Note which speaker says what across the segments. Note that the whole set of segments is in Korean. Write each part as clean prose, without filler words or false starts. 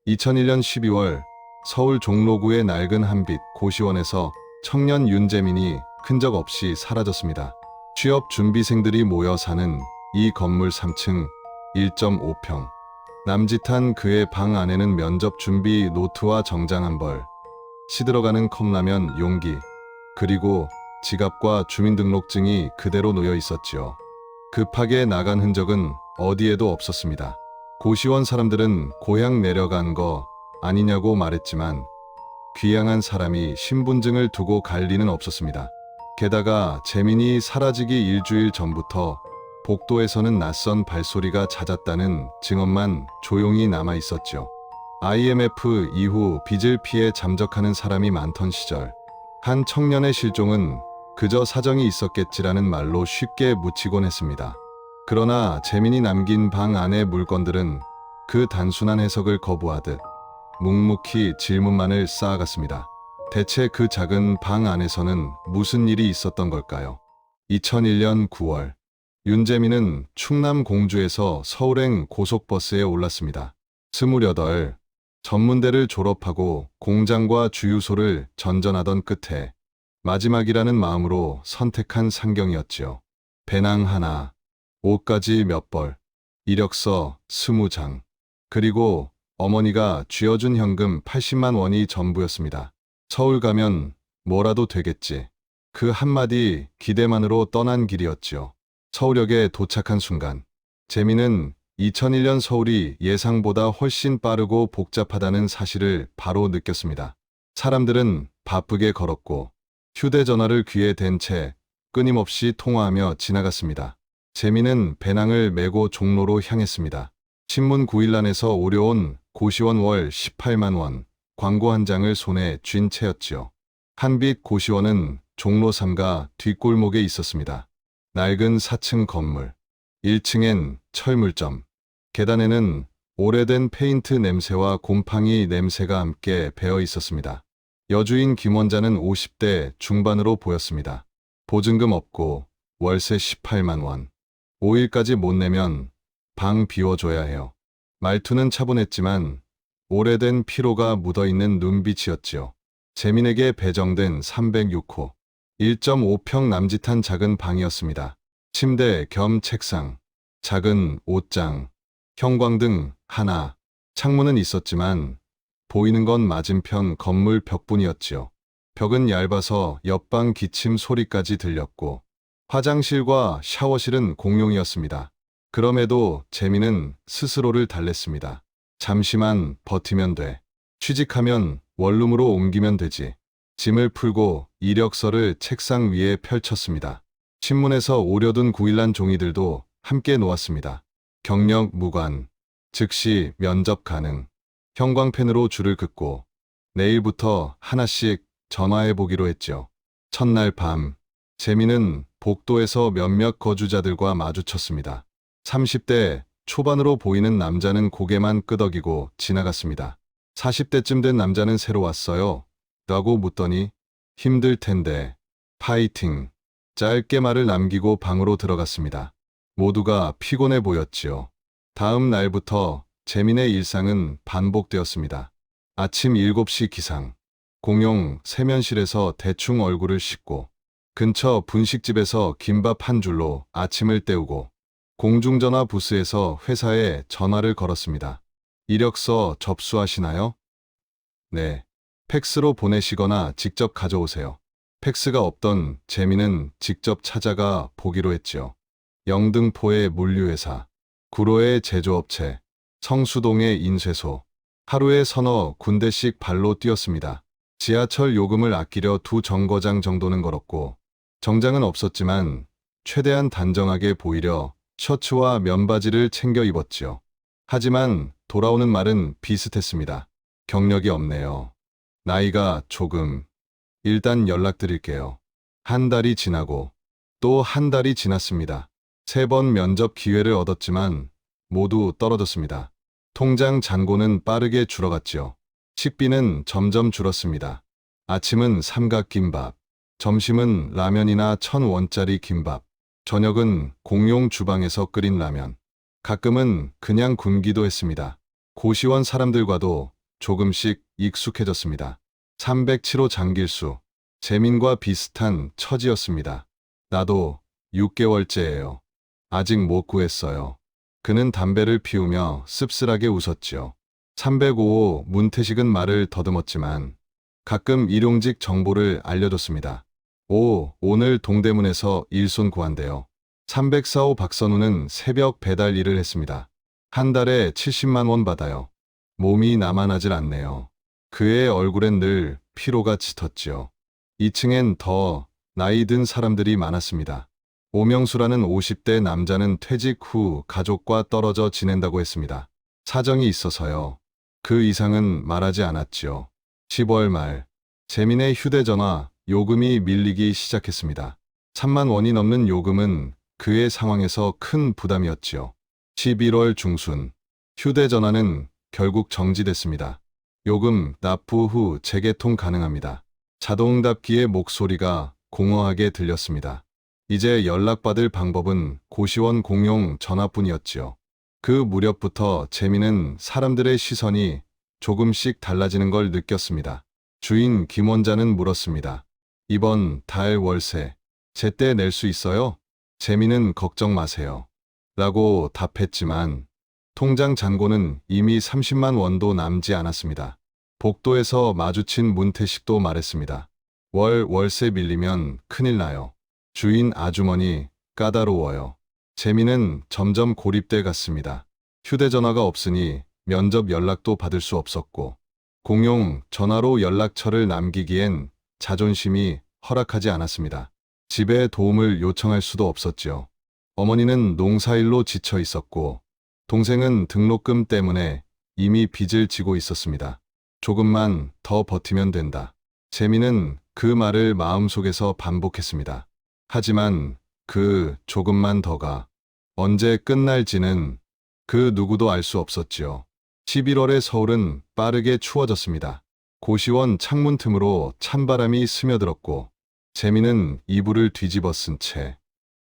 Speaker 1: 2001년 12월 서울 종로구의 낡은 한빛 고시원에서 청년 윤재민이 흔적 없이 사라졌습니다. 취업 준비생들이 모여 사는 이 건물 3층 1.5평. 남짓한 그의 방 안에는 면접 준비 노트와 정장 한 벌, 시들어가는 컵라면 용기, 그리고 지갑과 주민등록증이 그대로 놓여 있었지요. 급하게 나간 흔적은 어디에도 없었습니다. 고시원 사람들은 고향 내려간 거 아니냐고 말했지만 귀향한 사람이 신분증을 두고 갈 리는 없었습니다. 게다가 재민이 사라지기 일주일 전부터 복도에서는 낯선 발소리가 잦았다는 증언만 조용히 남아 있었죠. IMF 이후 빚을 피해 잠적하는 사람이 많던 시절, 한 청년의 실종은 그저 사정이 있었겠지라는 말로 쉽게 묻히곤 했습니다. 그러나 재민이 남긴 방 안의 물건들은 그 단순한 해석을 거부하듯 묵묵히 질문만을 쌓아갔습니다. 대체 그 작은 방 안에서는 무슨 일이 있었던 걸까요? 2001년 9월, 윤재민은 충남 공주에서 서울행 고속버스에 올랐습니다. 28, 전문대를 졸업하고 공장과 주유소를 전전하던 끝에 마지막이라는 마음으로 선택한 상경이었지요. 배낭 하나, 옷까지 몇 벌, 이력서 20장, 그리고 어머니가 쥐어준 현금 80만 원이 전부였습니다. 서울 가면 뭐라도 되겠지. 그 한마디 기대만으로 떠난 길이었지요. 서울역에 도착한 순간, 재민은 2001년 서울이 예상보다 훨씬 빠르고 복잡하다는 사실을 바로 느꼈습니다. 사람들은 바쁘게 걸었고 휴대전화를 귀에 댄 채 끊임없이 통화하며 지나갔습니다. 재민은 배낭을 메고 종로로 향했습니다. 신문 9일란에서 오려온 고시원 월 18만 원 광고 한 장을 손에 쥔 채였지요. 한빛 고시원은 종로 3가 뒷골목에 있었습니다. 낡은 4층 건물, 1층엔 철물점, 계단에는 오래된 페인트 냄새와 곰팡이 냄새가 함께 배어 있었습니다. 여주인 김원자는 50대 중반으로 보였습니다. 보증금 없고 월세 18만 원. 5일까지 못 내면 방 비워줘야 해요. 말투는 차분했지만 오래된 피로가 묻어있는 눈빛이었지요. 재민에게 배정된 306호, 1.5평 남짓한 작은 방이었습니다. 침대 겸 책상, 작은 옷장, 형광등 하나, 창문은 있었지만 보이는 건 맞은편 건물 벽뿐이었지요. 벽은 얇아서 옆방 기침 소리까지 들렸고 화장실과 샤워실은 공용이었습니다. 그럼에도 재민은 스스로를 달랬습니다. 잠시만 버티면 돼. 취직하면 원룸으로 옮기면 되지. 짐을 풀고 이력서를 책상 위에 펼쳤습니다. 신문에서 오려둔 9일란 종이들도 함께 놓았습니다. 경력 무관, 즉시 면접 가능, 형광펜으로 줄을 긋고 내일부터 하나씩 전화해보기로 했죠. 첫날 밤, 재민은 복도에서 몇몇 거주자들과 마주쳤습니다. 30대 초반으로 보이는 남자는 고개만 끄덕이고 지나갔습니다. 40대쯤 된 남자는 새로 왔어요? 라고 묻더니 힘들 텐데 파이팅. 짧게 말을 남기고 방으로 들어갔습니다. 모두가 피곤해 보였지요. 다음 날부터 재민의 일상은 반복되었습니다. 아침 7시 기상, 공용 세면실에서 대충 얼굴을 씻고 근처 분식집에서 김밥 한 줄로 아침을 때우고 공중전화 부스에서 회사에 전화를 걸었습니다. 이력서 접수하시나요? 네. 팩스로 보내시거나 직접 가져오세요. 팩스가 없던 재민은 직접 찾아가 보기로 했지요. 영등포의 물류회사, 구로의 제조업체, 성수동의 인쇄소, 하루에 서너 군데씩 발로 뛰었습니다. 지하철 요금을 아끼려 2정거장 정도는 걸었고 정장은 없었지만 최대한 단정하게 보이려 셔츠와 면바지를 챙겨 입었지요. 하지만 돌아오는 말은 비슷했습니다. 경력이 없네요. 나이가 조금. 일단 연락드릴게요. 한 달이 지나고 또 한 달이 지났습니다. 3번 면접 기회를 얻었지만 모두 떨어졌습니다. 통장 잔고는 빠르게 줄어갔지요. 식비는 점점 줄었습니다. 아침은 삼각김밥, 점심은 라면이나 1,000원짜리 김밥, 저녁은 공용 주방에서 끓인 라면, 가끔은 그냥 굶기도 했습니다. 고시원 사람들과도 조금씩 익숙해졌습니다. 307호 장길수. 재민과 비슷한 처지였습니다. 나도 6개월째예요. 아직 못 구했어요. 그는 담배를 피우며 씁쓸하게 웃었지요. 305호 문태식은 말을 더듬었지만 가끔 일용직 정보를 알려줬습니다. 오늘 동대문에서 일손 구한대요. 304호 박선우는 새벽 배달 일을 했습니다. 한 달에 70만 원 받아요. 몸이 나만하질 않네요. 그의 얼굴엔 늘 피로가 짙었지요. 2층엔 더 나이 든 사람들이 많았습니다. 오명수라는 50대 남자는 퇴직 후 가족과 떨어져 지낸다고 했습니다. 사정이 있어서요. 그 이상은 말하지 않았지요. 10월 말, 재민의 휴대전화 요금이 밀리기 시작했습니다. 3만 원이 넘는 요금은 그의 상황에서 큰 부담이었지요. 11월 중순, 휴대전화는 결국 정지됐습니다. 요금 납부 후 재개통 가능합니다. 자동답기의 목소리가 공허하게 들렸습니다. 이제 연락받을 방법은 고시원 공용 전화뿐이었지요. 그 무렵부터 재민은 사람들의 시선이 조금씩 달라지는 걸 느꼈습니다. 주인 김원자는 물었습니다. 이번 달 월세 제때 낼 수 있어요? 재민은 걱정 마세요. 라고 답했지만 통장 잔고는 이미 30만 원도 남지 않았습니다. 복도에서 마주친 문태식도 말했습니다. 월세 밀리면 큰일 나요. 주인 아주머니 까다로워요. 재민은 점점 고립돼 갔습니다. 휴대전화가 없으니 면접 연락도 받을 수 없었고 공용 전화로 연락처를 남기기엔 자존심이 허락하지 않았습니다. 집에 도움을 요청할 수도 없었지요. 어머니는 농사일로 지쳐 있었고 동생은 등록금 때문에 이미 빚을 지고 있었습니다. 조금만 더 버티면 된다. 재민은 그 말을 마음속에서 반복했습니다. 하지만 그 조금만 더가 언제 끝날지는 그 누구도 알 수 없었지요. 11월의 서울은 빠르게 추워졌습니다. 고시원 창문 틈으로 찬바람이 스며들었고 재민은 이불을 뒤집어 쓴 채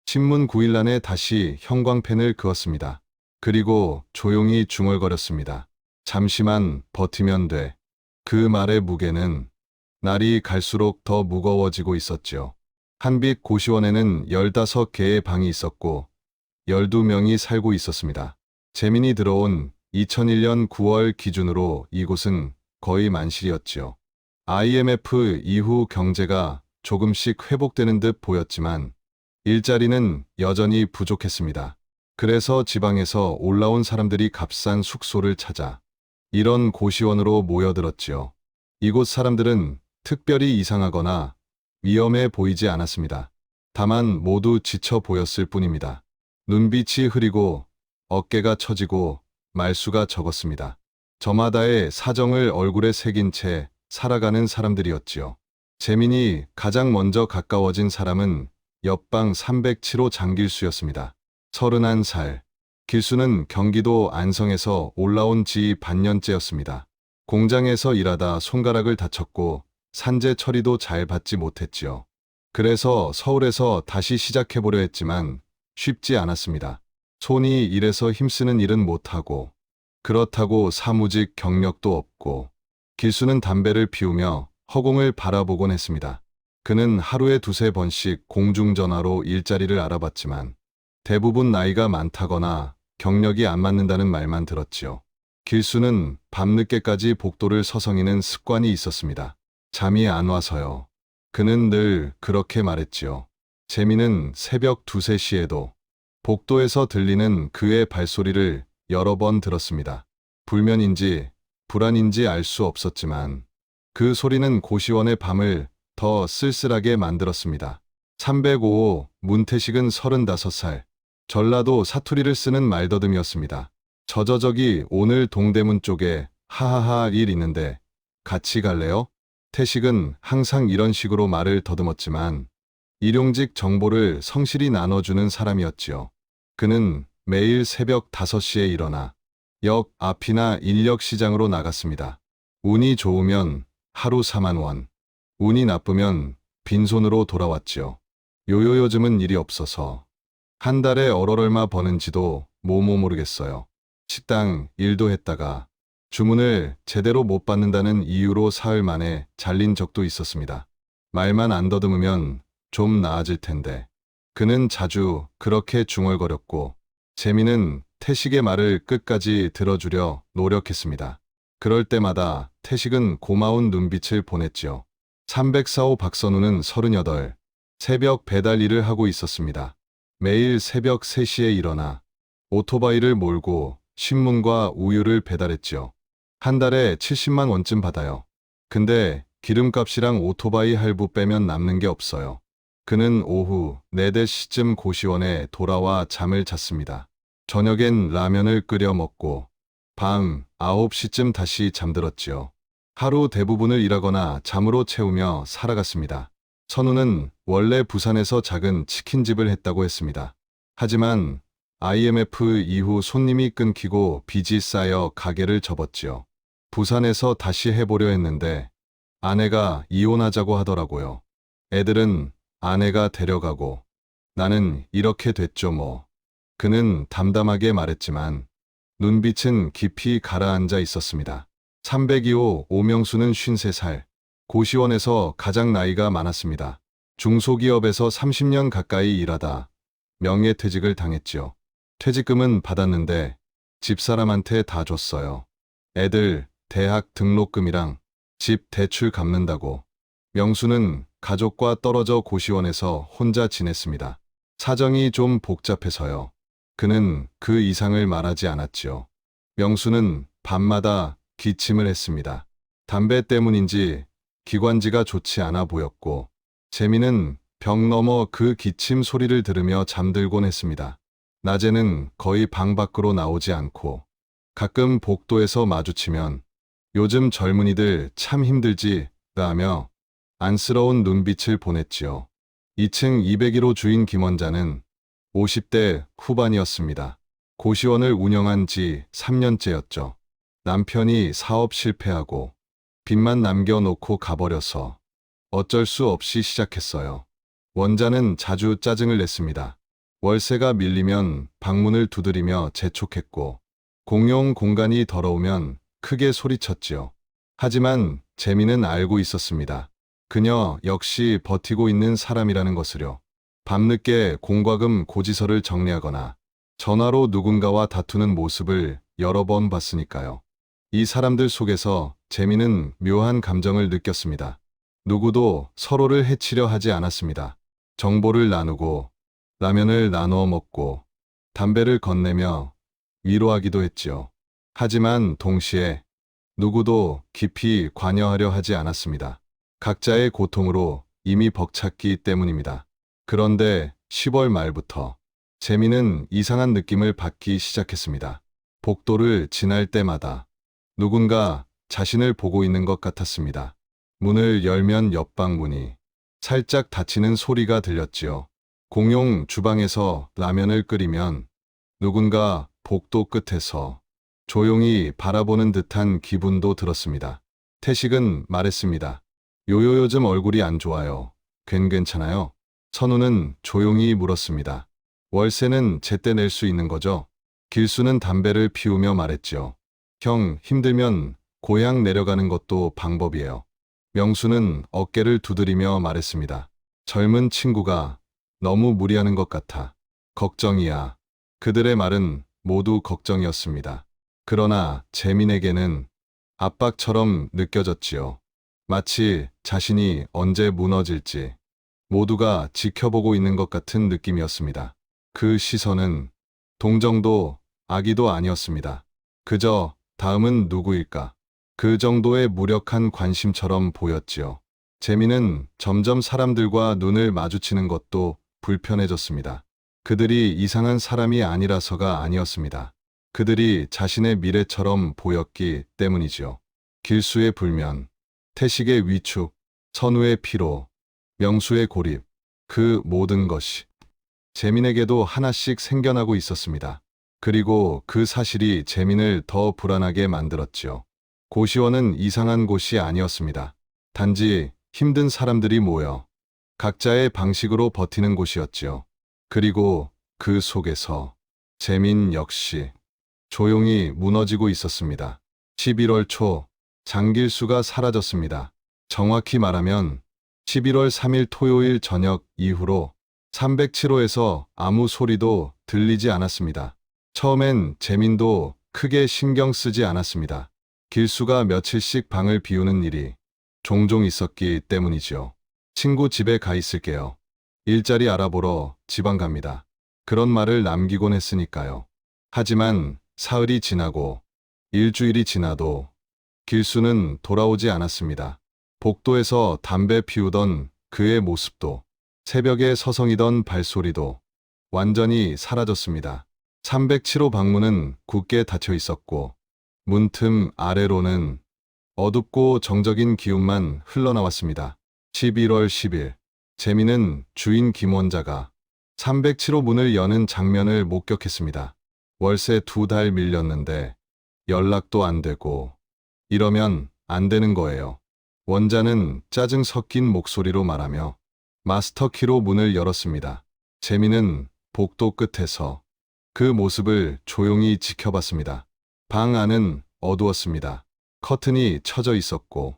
Speaker 1: 신문 9일란에 다시 형광펜을 그었습니다. 그리고 조용히 중얼거렸습니다. 잠시만 버티면 돼. 그 말의 무게는 날이 갈수록 더 무거워지고 있었지요. 한빛 고시원에는 15개의 방이 있었고 12명이 살고 있었습니다. 재민이 들어온 2001년 9월 기준으로 이곳은 거의 만실이었지요. IMF 이후 경제가 조금씩 회복되는 듯 보였지만 일자리는 여전히 부족했습니다. 그래서 지방에서 올라온 사람들이 값싼 숙소를 찾아 이런 고시원으로 모여들었지요. 이곳 사람들은 특별히 이상하거나 위험해 보이지 않았습니다. 다만 모두 지쳐 보였을 뿐입니다. 눈빛이 흐리고 어깨가 처지고 말수가 적었습니다. 저마다의 사정을 얼굴에 새긴 채 살아가는 사람들이었지요. 재민이 가장 먼저 가까워진 사람은 옆방 307호 장길수였습니다. 31살. 길수는 경기도 안성에서 올라온 지 반년째였습니다. 공장에서 일하다 손가락을 다쳤고 산재 처리도 잘 받지 못했지요. 그래서 서울에서 다시 시작해보려 했지만 쉽지 않았습니다. 손이 일해서 힘쓰는 일은 못하고 그렇다고 사무직 경력도 없고 길수는 담배를 피우며 허공을 바라보곤 했습니다. 그는 하루에 2~3번씩 공중전화로 일자리를 알아봤지만 대부분 나이가 많다거나 경력이 안 맞는다는 말만 들었지요. 길수는 밤늦게까지 복도를 서성이는 습관이 있었습니다. 잠이 안 와서요. 그는 늘 그렇게 말했지요. 재민은 새벽 2~3시에도 복도에서 들리는 그의 발소리를 여러 번 들었습니다. 불면인지 불안인지 알 수 없었지만 그 소리는 고시원의 밤을 더 쓸쓸하게 만들었습니다. 305호 문태식은 35살. 전라도 사투리를 쓰는 말더듬이었습니다. 저기 오늘 동대문 쪽에 하하하 일 있는데 같이 갈래요? 태식은 항상 이런 식으로 말을 더듬었지만 일용직 정보를 성실히 나눠주는 사람이었지요. 그는 매일 새벽 5시에 일어나 역 앞이나 인력시장으로 나갔습니다. 운이 좋으면 하루 4만 원, 운이 나쁘면 빈손으로 돌아왔지요. 요즘은 일이 없어서 한 달에 얼마 버는지도 모르겠어요. 식당 일도 했다가 주문을 제대로 못 받는다는 이유로 사흘 만에 잘린 적도 있었습니다. 말만 안 더듬으면 좀 나아질 텐데. 그는 자주 그렇게 중얼거렸고, 재민은 태식의 말을 끝까지 들어주려 노력했습니다. 그럴 때마다 태식은 고마운 눈빛을 보냈지요. 304호 박선우는 38, 새벽 배달 일을 하고 있었습니다. 매일 새벽 3시에 일어나 오토바이를 몰고 신문과 우유를 배달했지요. 한 달에 70만 원쯤 받아요. 근데 기름값이랑 오토바이 할부 빼면 남는 게 없어요. 그는 오후 4, 5시쯤 고시원에 돌아와 잠을 잤습니다. 저녁엔 라면을 끓여 먹고 밤 9시쯤 다시 잠들었지요. 하루 대부분을 일하거나 잠으로 채우며 살아갔습니다. 선우는 원래 부산에서 작은 치킨집을 했다고 했습니다. 하지만 IMF 이후 손님이 끊기고 빚이 쌓여 가게를 접었지요. 부산에서 다시 해보려 했는데 아내가 이혼하자고 하더라고요. 애들은 아내가 데려가고 나는 이렇게 됐죠 뭐. 그는 담담하게 말했지만 눈빛은 깊이 가라앉아 있었습니다. 302호 오명수는 53살. 고시원에서 가장 나이가 많았습니다. 중소기업에서 30년 가까이 일하다 명예퇴직을 당했지요. 퇴직금은 받았는데 집사람한테 다 줬어요. 애들 대학 등록금이랑 집 대출 갚는다고. 명수는 가족과 떨어져 고시원에서 혼자 지냈습니다. 사정이 좀 복잡해서요. 그는 그 이상을 말하지 않았지요. 명수는 밤마다 기침을 했습니다. 담배 때문인지 기관지가 좋지 않아 보였고, 재미는 벽 너머 그 기침 소리를 들으며 잠들곤 했습니다. 낮에는 거의 방 밖으로 나오지 않고, 가끔 복도에서 마주치면 요즘 젊은이들 참 힘들지 라며 안쓰러운 눈빛을 보냈지요. 2층 201호 주인 김원자는 50대 후반이었습니다. 고시원을 운영한 지 3년째였죠. 남편이 사업 실패하고 빚만 남겨놓고 가버려서 어쩔 수 없이 시작했어요. 원자는 자주 짜증을 냈습니다. 월세가 밀리면 방문을 두드리며 재촉했고, 공용 공간이 더러우면 크게 소리쳤지요. 하지만 재미는 알고 있었습니다. 그녀 역시 버티고 있는 사람이라는 것을요. 밤늦게 공과금 고지서를 정리하거나 전화로 누군가와 다투는 모습을 여러 번 봤으니까요. 이 사람들 속에서 재미는 묘한 감정을 느꼈습니다. 누구도 서로를 해치려 하지 않았습니다. 정보를 나누고 라면을 나누어 먹고 담배를 건네며 위로하기도 했지요. 하지만 동시에 누구도 깊이 관여하려 하지 않았습니다. 각자의 고통으로 이미 벅찼기 때문입니다. 그런데 10월 말부터 재미는 이상한 느낌을 받기 시작했습니다. 복도를 지날 때마다 누군가 자신을 보고 있는 것 같았습니다. 문을 열면 옆방 문이 살짝 닫히는 소리가 들렸지요. 공용 주방에서 라면을 끓이면 누군가 복도 끝에서 조용히 바라보는 듯한 기분도 들었습니다. 태식은 말했습니다. 요요 요즘 얼굴이 안 좋아요. 괜찮아요? 선우는 조용히 물었습니다. 월세는 제때 낼 수 있는 거죠? 길수는 담배를 피우며 말했죠. 형, 힘들면 고향 내려가는 것도 방법이에요. 명수는 어깨를 두드리며 말했습니다. 젊은 친구가 너무 무리하는 것 같아. 걱정이야. 그들의 말은 모두 걱정이었습니다. 그러나 재민에게는 압박처럼 느껴졌지요. 마치 자신이 언제 무너질지 모두가 지켜보고 있는 것 같은 느낌이었습니다. 그 시선은 동정도 악의도 아니었습니다. 그저 다음은 누구일까? 그 정도의 무력한 관심처럼 보였지요. 재미는 점점 사람들과 눈을 마주치는 것도 불편해졌습니다. 그들이 이상한 사람이 아니라서가 아니었습니다. 그들이 자신의 미래처럼 보였기 때문이지요. 길수의 불면, 태식의 위축, 선우의 피로, 명수의 고립, 그 모든 것이 재민에게도 하나씩 생겨나고 있었습니다. 그리고 그 사실이 재민을 더 불안하게 만들었지요. 고시원은 이상한 곳이 아니었습니다. 단지 힘든 사람들이 모여 각자의 방식으로 버티는 곳이었지요. 그리고 그 속에서 재민 역시 조용히 무너지고 있었습니다. 11월 초 장길수가 사라졌습니다. 정확히 말하면 11월 3일 토요일 저녁 이후로 307호에서 아무 소리도 들리지 않았습니다. 처음엔 재민도 크게 신경 쓰지 않았습니다. 길수가 며칠씩 방을 비우는 일이 종종 있었기 때문이지요. 친구 집에 가 있을게요. 일자리 알아보러 지방 갑니다. 그런 말을 남기곤 했으니까요. 하지만 사흘이 지나고 일주일이 지나도 길수는 돌아오지 않았습니다. 복도에서 담배 피우던 그의 모습도 새벽에 서성이던 발소리도 완전히 사라졌습니다. 307호 방문은 굳게 닫혀 있었고 문틈 아래로는 어둡고 정적인 기운만 흘러나왔습니다. 11월 10일 재민은 주인 김원자가 307호 문을 여는 장면을 목격했습니다. 월세 2달 밀렸는데 연락도 안 되고 이러면 안 되는 거예요. 원자는 짜증 섞인 목소리로 말하며 마스터키로 문을 열었습니다. 재민은 복도 끝에서 그 모습을 조용히 지켜봤습니다. 방 안은 어두웠습니다. 커튼이 쳐져 있었고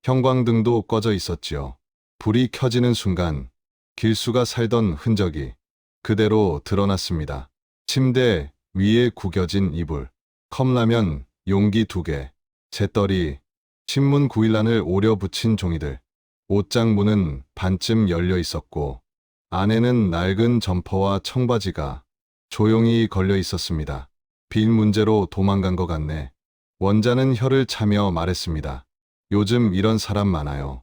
Speaker 1: 형광등도 꺼져 있었지요. 불이 켜지는 순간 길수가 살던 흔적이 그대로 드러났습니다. 침대 위에 구겨진 이불, 컵라면 용기 2개, 재떨이, 신문 구일란을 오려 붙인 종이들, 옷장 문은 반쯤 열려 있었고 안에는 낡은 점퍼와 청바지가 조용히 걸려 있었습니다. 빈 문제로 도망간 것 같네. 원자는 혀를 차며 말했습니다. 요즘 이런 사람 많아요.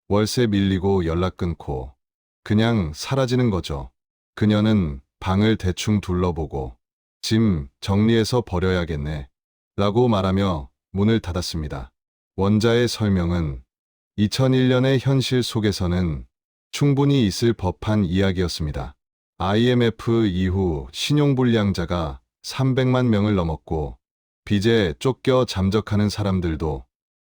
Speaker 1: 월세 밀리고 연락 끊고 그냥 사라지는 거죠. 그녀는 방을 대충 둘러보고 짐 정리해서 버려야겠네 라고 말하며 문을 닫았습니다. 원자의 설명은 2001년의 현실 속에서는 충분히 있을 법한 이야기였습니다. IMF 이후 신용불량자가 300만 명을 넘었고 빚에 쫓겨 잠적하는 사람들도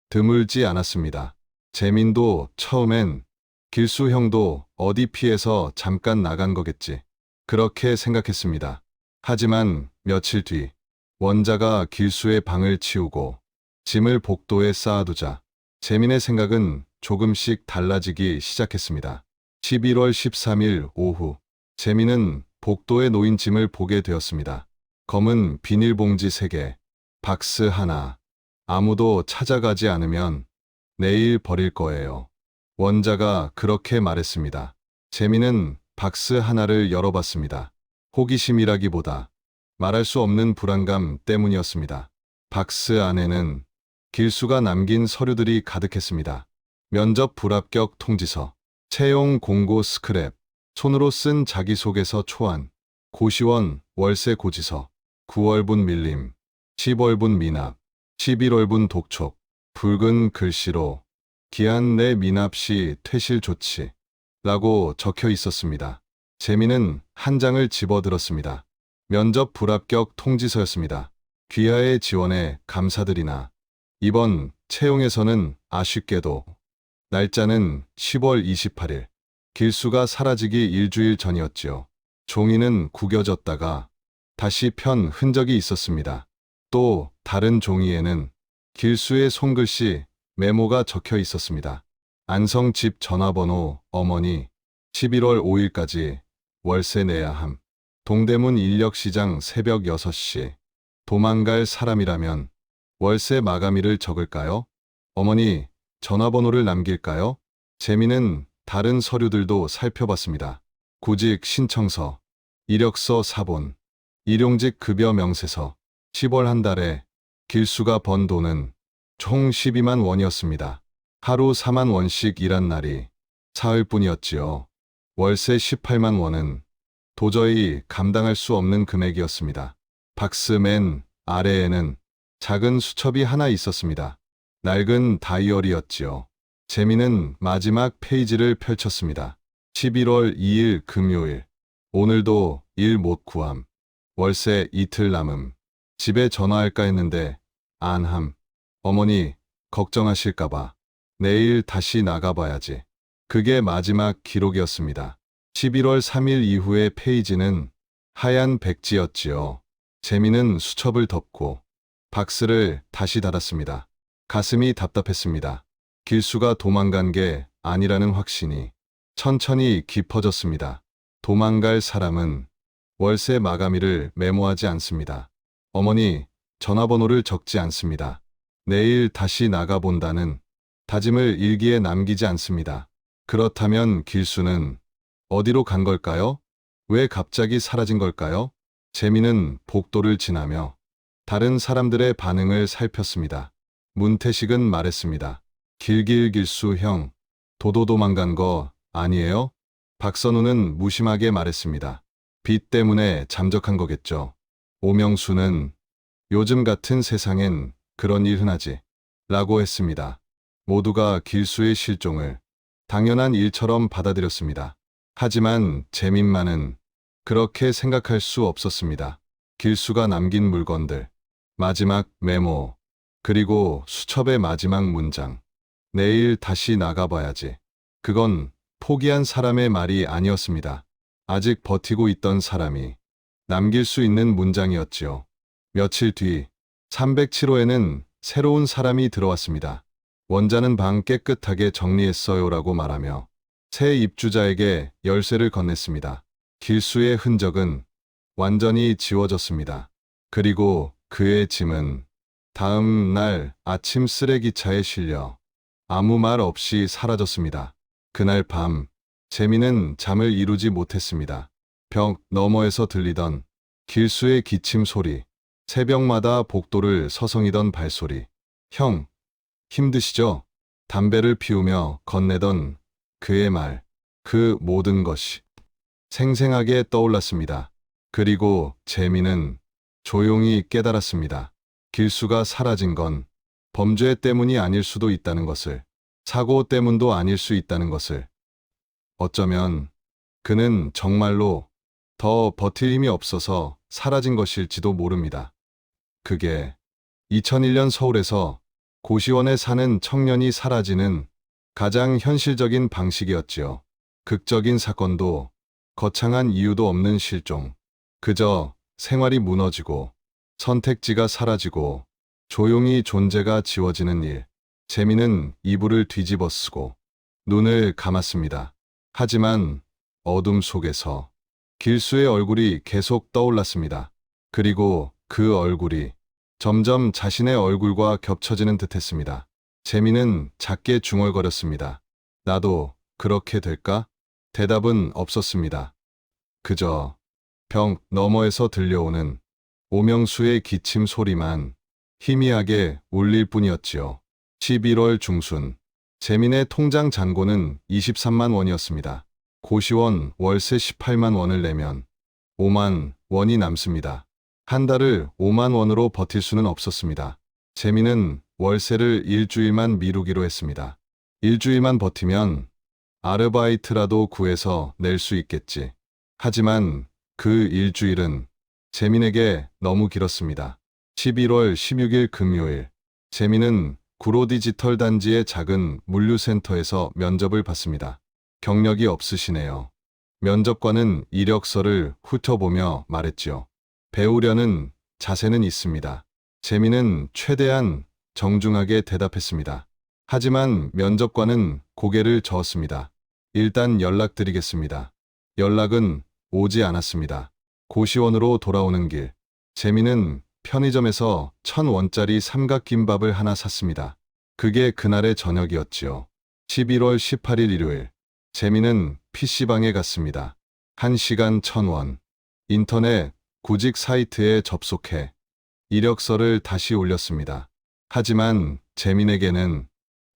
Speaker 1: 드물지 않았습니다. 재민도 처음엔 길수 형도 어디 피해서 잠깐 나간 거겠지. 그렇게 생각했습니다. 하지만 며칠 뒤 원자가 길수의 방을 치우고 짐을 복도에 쌓아두자 재민의 생각은 조금씩 달라지기 시작했습니다. 11월 13일 오후 재민은 복도에 놓인 짐을 보게 되었습니다. 검은 비닐봉지 3개, 박스 하나. 아무도 찾아가지 않으면 내일 버릴 거예요. 원자가 그렇게 말했습니다. 재민은 박스 하나를 열어봤습니다. 호기심이라기보다 말할 수 없는 불안감 때문이었습니다. 박스 안에는 길수가 남긴 서류들이 가득했습니다. 면접 불합격 통지서, 채용 공고 스크랩, 손으로 쓴 자기소개서 초안, 고시원 월세 고지서, 9월분 밀림, 10월분 미납, 11월분 독촉, 붉은 글씨로 기한 내 미납 시 퇴실 조치 라고 적혀 있었습니다. 재민은 한 장을 집어들었습니다. 면접 불합격 통지서였습니다. 귀하의 지원에 감사드리나 이번 채용에서는 아쉽게도 날짜는 10월 28일. 길수가 사라지기 일주일 전이었지요. 종이는 구겨졌다가 다시 편 흔적이 있었습니다. 또 다른 종이에는 길수의 손글씨 메모가 적혀 있었습니다. 안성 집 전화번호 어머니 11월 5일까지 월세 내야 함. 동대문 인력시장 새벽 6시. 도망갈 사람이라면 월세 마감일을 적을까요? 어머니 전화번호를 남길까요? 재민은 다른 서류들도 살펴봤습니다. 구직 신청서, 이력서 사본, 일용직 급여 명세서, 10월 한 달에 길수가 번 돈은 총 12만 원이었습니다. 하루 4만 원씩 일한 날이 사흘뿐이었지요. 월세 18만 원은 도저히 감당할 수 없는 금액이었습니다. 박스 맨 아래에는 작은 수첩이 하나 있었습니다. 낡은 다이어리였지요. 재민은 마지막 페이지를 펼쳤습니다. 11월 2일 금요일. 오늘도 일 못 구함. 월세 이틀 남음. 집에 전화할까 했는데 안 함. 어머니 걱정하실까봐. 내일 다시 나가봐야지. 그게 마지막 기록이었습니다. 11월 3일 이후의 페이지는 하얀 백지였지요. 재민은 수첩을 덮고 박스를 다시 닫았습니다. 가슴이 답답했습니다. 길수가 도망간 게 아니라는 확신이 천천히 깊어졌습니다. 도망갈 사람은 월세 마감일을 메모하지 않습니다. 어머니, 전화번호를 적지 않습니다. 내일 다시 나가본다는 다짐을 일기에 남기지 않습니다. 그렇다면 길수는 어디로 간 걸까요? 왜 갑자기 사라진 걸까요? 재민은 복도를 지나며 다른 사람들의 반응을 살폈습니다. 문태식은 말했습니다. 길수 형, 도도 도망간 거 아니에요? 박선우는 무심하게 말했습니다. 빚 때문에 잠적한 거겠죠. 오명수는 요즘 같은 세상엔 그런 일 흔하지 라고 했습니다. 모두가 길수의 실종을 당연한 일처럼 받아들였습니다. 하지만 재민만은 그렇게 생각할 수 없었습니다. 길수가 남긴 물건들, 마지막 메모, 그리고 수첩의 마지막 문장. 내일 다시 나가봐야지. 그건 포기한 사람의 말이 아니었습니다. 아직 버티고 있던 사람이 남길 수 있는 문장이었지요. 며칠 뒤 307호에는 새로운 사람이 들어왔습니다. 원자는 방 깨끗하게 정리했어요라고 말하며 새 입주자에게 열쇠를 건넸습니다. 길수의 흔적은 완전히 지워졌습니다. 그리고 그의 짐은 다음 날 아침 쓰레기차에 실려 아무 말 없이 사라졌습니다. 그날 밤 재민은 잠을 이루지 못했습니다. 벽 너머에서 들리던 길수의 기침 소리, 새벽마다 복도를 서성이던 발소리. 형, 힘드시죠? 담배를 피우며 건네던 그의 말, 그 모든 것이 생생하게 떠올랐습니다. 그리고 재민은 조용히 깨달았습니다. 길수가 사라진 건 범죄 때문이 아닐 수도 있다는 것을, 사고 때문도 아닐 수 있다는 것을. 어쩌면 그는 정말로 더 버틸 힘이 없어서 사라진 것일지도 모릅니다. 그게 2001년 서울에서 고시원에 사는 청년이 사라지는 가장 현실적인 방식이었지요. 극적인 사건도 거창한 이유도 없는 실종. 그저 생활이 무너지고 선택지가 사라지고 조용히 존재가 지워지는 일. 재민은 이불을 뒤집어 쓰고 눈을 감았습니다. 하지만 어둠 속에서 길수의 얼굴이 계속 떠올랐습니다. 그리고 그 얼굴이 점점 자신의 얼굴과 겹쳐지는 듯했습니다. 재민은 작게 중얼거렸습니다. 나도 그렇게 될까? 대답은 없었습니다. 그저 벽 너머에서 들려오는 오명수의 기침 소리만 희미하게 울릴 뿐이었지요. 11월 중순, 재민의 통장 잔고는 23만 원이었습니다. 고시원 월세 18만 원을 내면 5만 원이 남습니다. 한 달을 5만 원으로 버틸 수는 없었습니다. 재민은 월세를 일주일만 미루기로 했습니다. 일주일만 버티면 아르바이트라도 구해서 낼 수 있겠지. 하지만 그 일주일은 재민에게 너무 길었습니다. 11월 16일 금요일, 재민은 구로디지털 단지의 작은 물류센터에서 면접을 받습니다. 경력이 없으시네요. 면접관은 이력서를 훑어보며 말했지요. 배우려는 자세는 있습니다. 재민은 최대한 정중하게 대답했습니다. 하지만 면접관은 고개를 저었습니다. 일단 연락드리겠습니다. 연락은 오지 않았습니다. 고시원으로 돌아오는 길, 재민은 편의점에서 1,000원짜리 삼각김밥을 하나 샀습니다. 그게 그날의 저녁이었지요. 11월 18일 일요일, 재민은 PC방에 갔습니다. 1시간 1,000원. 인터넷 구직 사이트에 접속해 이력서를 다시 올렸습니다. 하지만 재민에게는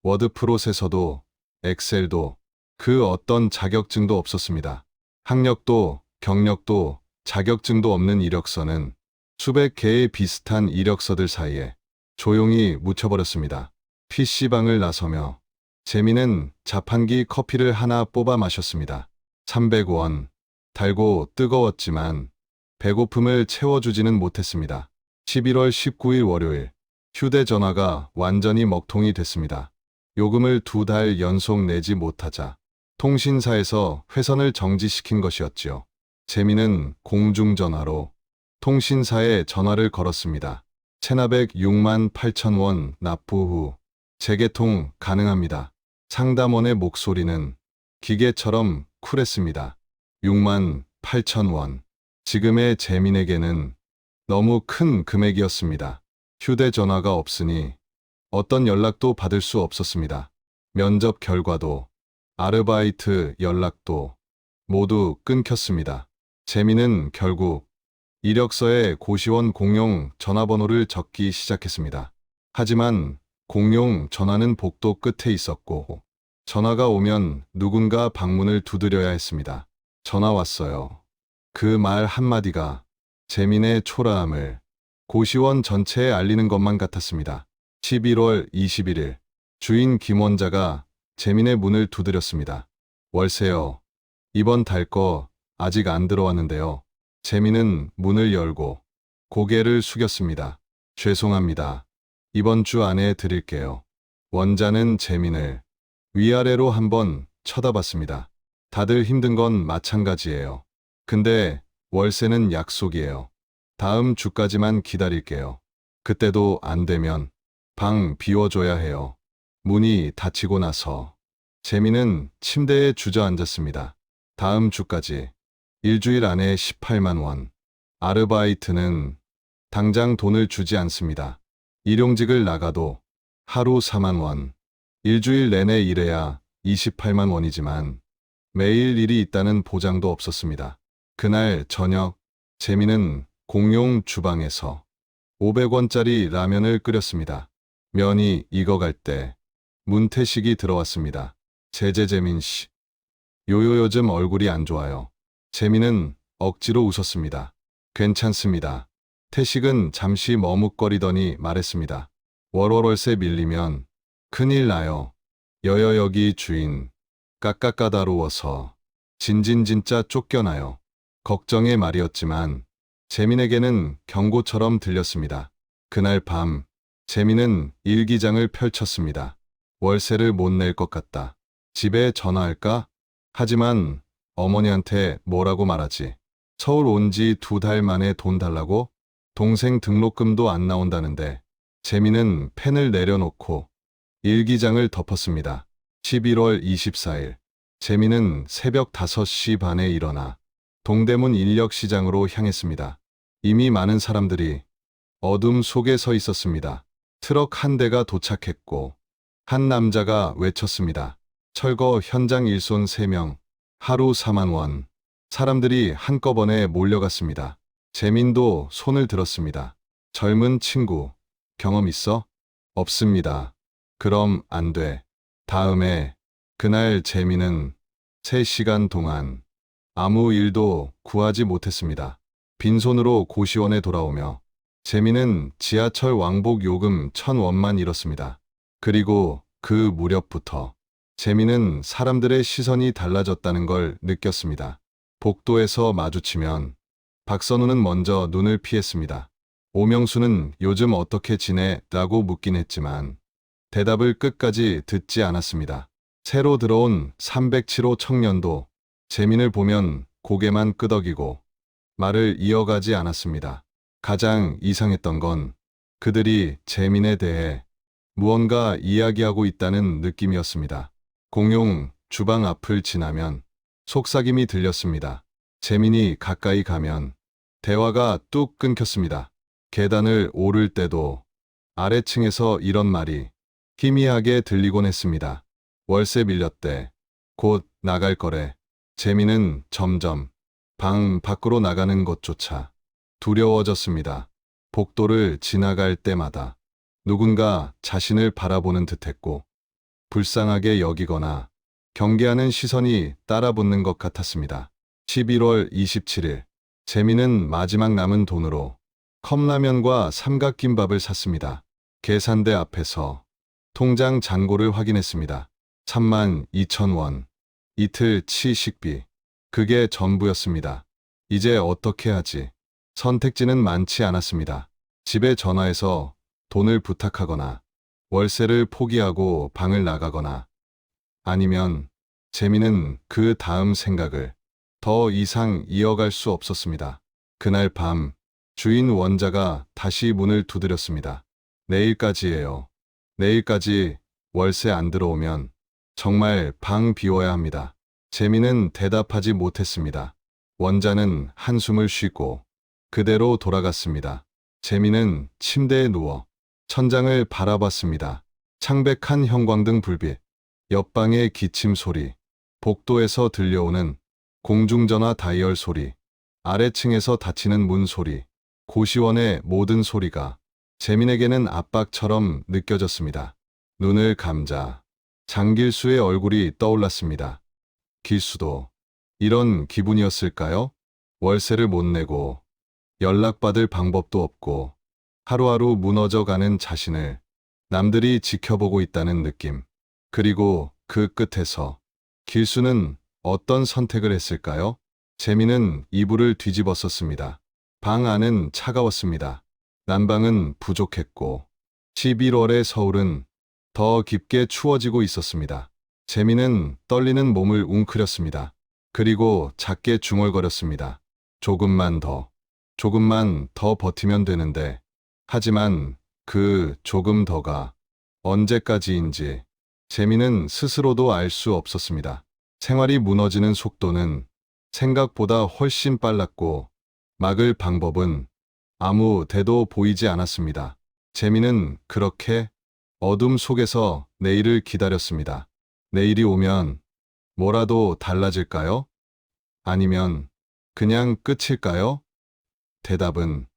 Speaker 1: 워드 프로세서도 엑셀도 그 어떤 자격증도 없었습니다. 학력도 경력도 자격증도 없는 이력서는 수백 개의 비슷한 이력서들 사이에 조용히 묻혀버렸습니다. PC방을 나서며 재민은 자판기 커피를 하나 뽑아 마셨습니다. 300원. 달고 뜨거웠지만 배고픔을 채워주지는 못했습니다. 11월 19일 월요일, 휴대전화가 완전히 먹통이 됐습니다. 요금을 2달 연속 내지 못하자 통신사에서 회선을 정지시킨 것이었지요. 재민은 공중전화로 통신사에 전화를 걸었습니다. 체납액 6만 8천 원 납부 후 재개통 가능합니다. 상담원의 목소리는 기계처럼 쿨했습니다. 6만 8천 원. 지금의 재민에게는 너무 큰 금액이었습니다. 휴대전화가 없으니 어떤 연락도 받을 수 없었습니다. 면접 결과도 아르바이트 연락도 모두 끊겼습니다. 재민은 결국 이력서에 고시원 공용 전화번호를 적기 시작했습니다. 하지만 공용 전화는 복도 끝에 있었고 전화가 오면 누군가 방문을 두드려야 했습니다. 전화 왔어요. 그 말 한마디가 재민의 초라함을 고시원 전체에 알리는 것만 같았습니다. 11월 21일 주인 김원자가 재민의 문을 두드렸습니다. 월세요. 이번 달 거 아직 안 들어왔는데요. 재민은 문을 열고 고개를 숙였습니다. 죄송합니다. 이번 주 안에 드릴게요. 원자는 재민을 위아래로 한번 쳐다봤습니다. 다들 힘든 건 마찬가지예요. 근데 월세는 약속이에요. 다음 주까지만 기다릴게요. 그때도 안 되면 방 비워줘야 해요. 문이 닫히고 나서 재민은 침대에 주저앉았습니다. 다음 주까지 일주일 안에 18만 원. 아르바이트는 당장 돈을 주지 않습니다. 일용직을 나가도 하루 4만 원. 일주일 내내 일해야 28만 원이지만 매일 일이 있다는 보장도 없었습니다. 그날 저녁 재민은 공용 주방에서 500원짜리 라면을 끓였습니다. 면이 익어갈 때 문태식이 들어왔습니다. 재민 씨. 요즘 얼굴이 안 좋아요. 재민은 억지로 웃었습니다. 괜찮습니다. 태식은 잠시 머뭇거리더니 말했습니다. 월세 밀리면 큰일 나요. 여기 주인 까다로워서 진짜 쫓겨나요. 걱정의 말이었지만 재민에게는 경고처럼 들렸습니다. 그날 밤 재민은 일기장을 펼쳤습니다. 월세를 못 낼 것 같다. 집에 전화할까? 하지만 어머니한테 뭐라고 말하지? 서울 온 지 2달 만에 돈 달라고? 동생 등록금도 안 나온다는데. 재민은 펜을 내려놓고 일기장을 덮었습니다. 11월 24일 재민은 새벽 5시 반에 일어나 동대문 인력시장으로 향했습니다. 이미 많은 사람들이 어둠 속에 서 있었습니다. 트럭 한 대가 도착했고 한 남자가 외쳤습니다. 철거 현장 일손 3명, 하루 4만 원. 사람들이 한꺼번에 몰려갔습니다. 재민도 손을 들었습니다. 젊은 친구, 경험 있어? 없습니다. 그럼 안 돼. 다음에 그날 재민은 3시간 동안 아무 일도 구하지 못했습니다. 빈손으로 고시원에 돌아오며 재민은 지하철 왕복 요금 1,000원만 잃었습니다. 그리고 그 무렵부터 재민은 사람들의 시선이 달라졌다는 걸 느꼈습니다. 복도에서 마주치면 박선우는 먼저 눈을 피했습니다. 오명수는 요즘 어떻게 지내? 라고 묻긴 했지만 대답을 끝까지 듣지 않았습니다. 새로 들어온 307호 청년도 재민을 보면 고개만 끄덕이고 말을 이어가지 않았습니다. 가장 이상했던 건 그들이 재민에 대해 무언가 이야기하고 있다는 느낌이었습니다. 공용 주방 앞을 지나면 속삭임이 들렸습니다. 재민이 가까이 가면 대화가 뚝 끊겼습니다. 계단을 오를 때도 아래층에서 이런 말이 희미하게 들리곤 했습니다. 월세 밀렸대. 곧 나갈 거래. 재민은 점점 방 밖으로 나가는 것조차 두려워졌습니다. 복도를 지나갈 때마다 누군가 자신을 바라보는 듯했고 불쌍하게 여기거나 경계하는 시선이 따라붙는 것 같았습니다. 11월 27일 재민은 마지막 남은 돈으로 컵라면과 삼각김밥을 샀습니다. 계산대 앞에서 통장 잔고를 확인했습니다. 32,000원. 이틀 치 식비. 그게 전부였습니다. 이제 어떻게 하지? 선택지는 많지 않았습니다. 집에 전화해서 돈을 부탁하거나 월세를 포기하고 방을 나가거나 아니면 재민은 그 다음 생각을 더 이상 이어갈 수 없었습니다. 그날 밤 주인 원자가 다시 문을 두드렸습니다. 내일까지예요. 내일까지 월세 안 들어오면 정말 방 비워야 합니다. 재민은 대답하지 못했습니다. 원자는 한숨을 쉬고 그대로 돌아갔습니다. 재민은 침대에 누워 천장을 바라봤습니다. 창백한 형광등 불빛, 옆방의 기침 소리, 복도에서 들려오는 공중전화 다이얼 소리, 아래층에서 닫히는 문 소리, 고시원의 모든 소리가 재민에게는 압박처럼 느껴졌습니다. 눈을 감자 장길수의 얼굴이 떠올랐습니다. 길수도 이런 기분이었을까요? 월세를 못 내고 연락받을 방법도 없고 하루하루 무너져가는 자신을 남들이 지켜보고 있다는 느낌. 그리고 그 끝에서 길수는 어떤 선택을 했을까요? 재민은 이불을 뒤집었었습니다. 방 안은 차가웠습니다. 난방은 부족했고 11월의 서울은 더 깊게 추워지고 있었습니다. 재민은 떨리는 몸을 웅크렸습니다. 그리고 작게 중얼거렸습니다. 조금만 더 버티면 되는데. 하지만 그 조금 더가 언제까지인지 재민은 스스로도 알 수 없었습니다. 생활이 무너지는 속도는 생각보다 훨씬 빨랐고 막을 방법은 아무 데도 보이지 않았습니다. 재민은 그렇게 어둠 속에서 내일을 기다렸습니다. 내일이 오면 뭐라도 달라질까요? 아니면 그냥 끝일까요? 대답은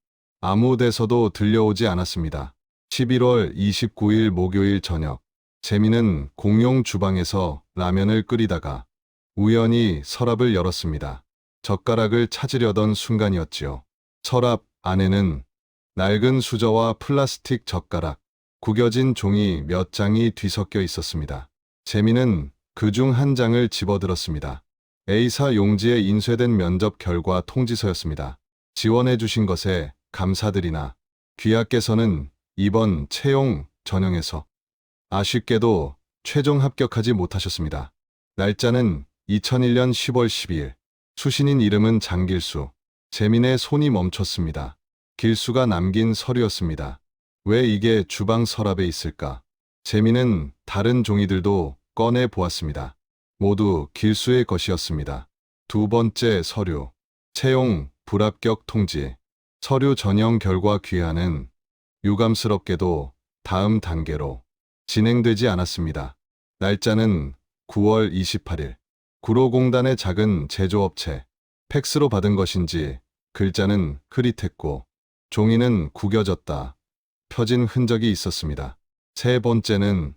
Speaker 1: 아무 데서도 들려오지 않았습니다. 11월 29일 목요일 저녁, 재민은 공용 주방에서 라면을 끓이다가 우연히 서랍을 열었습니다. 젓가락을 찾으려던 순간이었지요. 서랍 안에는 낡은 수저와 플라스틱 젓가락, 구겨진 종이 몇 장이 뒤섞여 있었습니다. 재민은 그중 한 장을 집어들었습니다. A사 용지에 인쇄된 면접 결과 통지서였습니다. 지원해 주신 것에 감사드리나 귀하께서는 이번 채용 전형에서 아쉽게도 최종 합격하지 못하셨습니다. 날짜는 2001년 10월 12일. 수신인 이름은 장길수. 재민의 손이 멈췄습니다. 길수가 남긴 서류였습니다. 왜 이게 주방 서랍에 있을까? 재민은 다른 종이들도 꺼내 보았습니다. 모두 길수의 것이었습니다. 두 번째 서류. 채용 불합격 통지. 서류 전형 결과 귀하는 유감스럽게도 다음 단계로 진행되지 않았습니다. 날짜는 9월 28일. 구로공단의 작은 제조업체. 팩스로 받은 것인지 글자는 흐릿했고 종이는 구겨졌다 펴진 흔적이 있었습니다. 세 번째는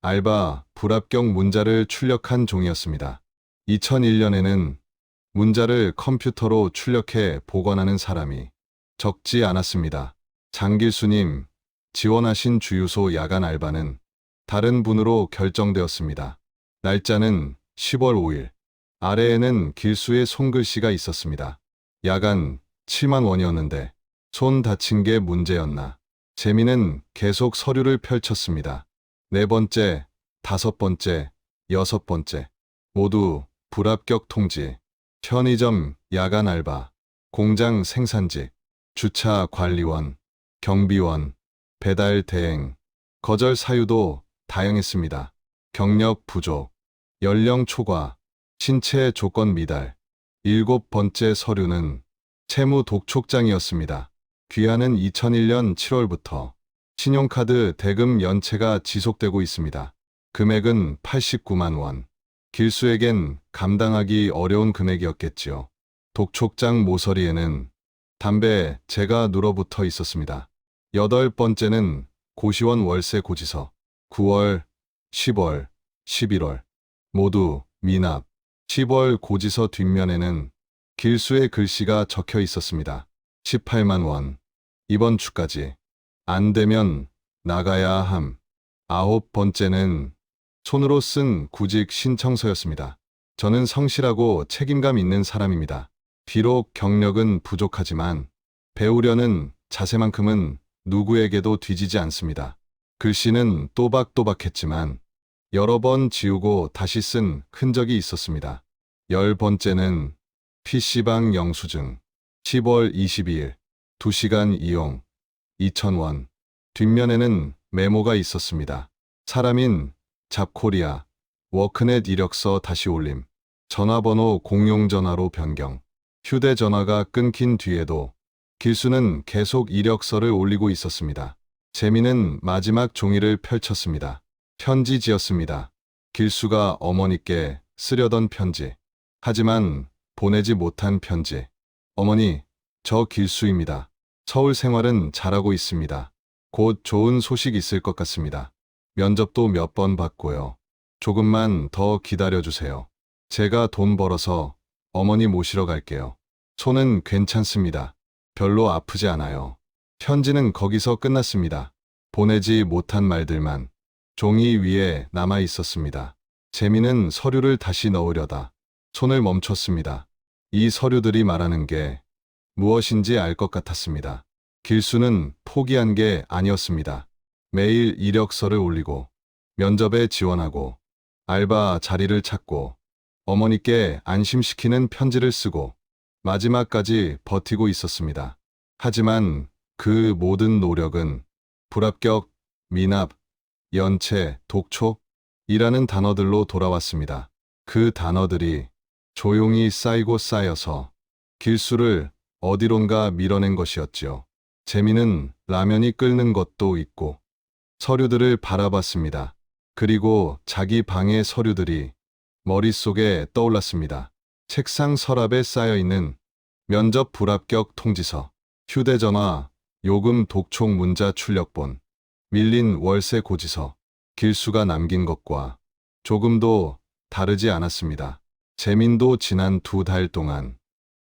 Speaker 1: 알바 불합격 문자를 출력한 종이었습니다. 2001년에는 문자를 컴퓨터로 출력해 보관하는 사람이 적지 않았습니다. 장길수님, 지원하신 주유소 야간 알바는 다른 분으로 결정되었습니다. 날짜는 10월 5일. 아래에는 길수의 손글씨가 있었습니다. 야간 7만 원이었는데 손 다친 게 문제였나. 재민은 계속 서류를 펼쳤습니다. 네 번째, 다섯 번째, 여섯 번째. 모두 불합격 통지. 편의점 야간 알바, 공장 생산직, 주차 관리원, 경비원, 배달 대행. 거절 사유도 다양했습니다. 경력 부족, 연령 초과, 신체 조건 미달. 일곱 번째 서류는 채무 독촉장이었습니다. 귀하는 2001년 7월부터 신용카드 대금 연체가 지속되고 있습니다. 금액은 89만 원. 길수에겐 감당하기 어려운 금액이었겠지요. 독촉장 모서리에는 담배 재가 눌어붙어 있었습니다. 여덟 번째는 고시원 월세 고지서. 9월, 10월, 11월. 모두 미납. 10월 고지서 뒷면에는 길수의 글씨가 적혀 있었습니다. 18만 원. 이번 주까지. 안 되면 나가야 함. 아홉 번째는 손으로 쓴 구직 신청서였습니다. 저는 성실하고 책임감 있는 사람입니다. 비록 경력은 부족하지만 배우려는 자세만큼은 누구에게도 뒤지지 않습니다. 글씨는 또박또박했지만 여러 번 지우고 다시 쓴 흔적이 있었습니다. 열 번째는 PC방 영수증. 10월 22일. 2시간 이용 2,000원. 뒷면에는 메모가 있었습니다. 사람인 잡코리아, 워크넷 이력서 다시 올림, 전화번호 공용전화로 변경. 휴대전화가 끊긴 뒤에도 길수는 계속 이력서를 올리고 있었습니다. 재민은 마지막 종이를 펼쳤습니다. 편지지였습니다. 길수가 어머니께 쓰려던 편지. 하지만 보내지 못한 편지. 어머니, 저 길수입니다. 서울 생활은 잘하고 있습니다. 곧 좋은 소식 있을 것 같습니다. 면접도 몇 번 봤고요. 조금만 더 기다려주세요. 제가 돈 벌어서 어머니 모시러 갈게요. 손은 괜찮습니다. 별로 아프지 않아요. 편지는 거기서 끝났습니다. 보내지 못한 말들만 종이 위에 남아 있었습니다. 재민은 서류를 다시 넣으려다 손을 멈췄습니다. 이 서류들이 말하는 게 무엇인지 알 것 같았습니다. 길수는 포기한 게 아니었습니다. 매일 이력서를 올리고 면접에 지원하고 알바 자리를 찾고 어머니께 안심시키는 편지를 쓰고 마지막까지 버티고 있었습니다. 하지만 그 모든 노력은 불합격, 미납, 연체, 독촉이라는 단어들로 돌아왔습니다. 그 단어들이 조용히 쌓이고 쌓여서 길수를 어디론가 밀어낸 것이었지요. 재민은 라면이 끓는 것도 잊고 서류들을 바라봤습니다. 그리고 자기 방의 서류들이 머릿속에 떠올랐습니다. 책상 서랍에 쌓여있는 면접 불합격 통지서, 휴대전화, 요금 독촉 문자 출력본, 밀린 월세 고지서, 길수가 남긴 것과 조금도 다르지 않았습니다. 재민도 지난 2달 동안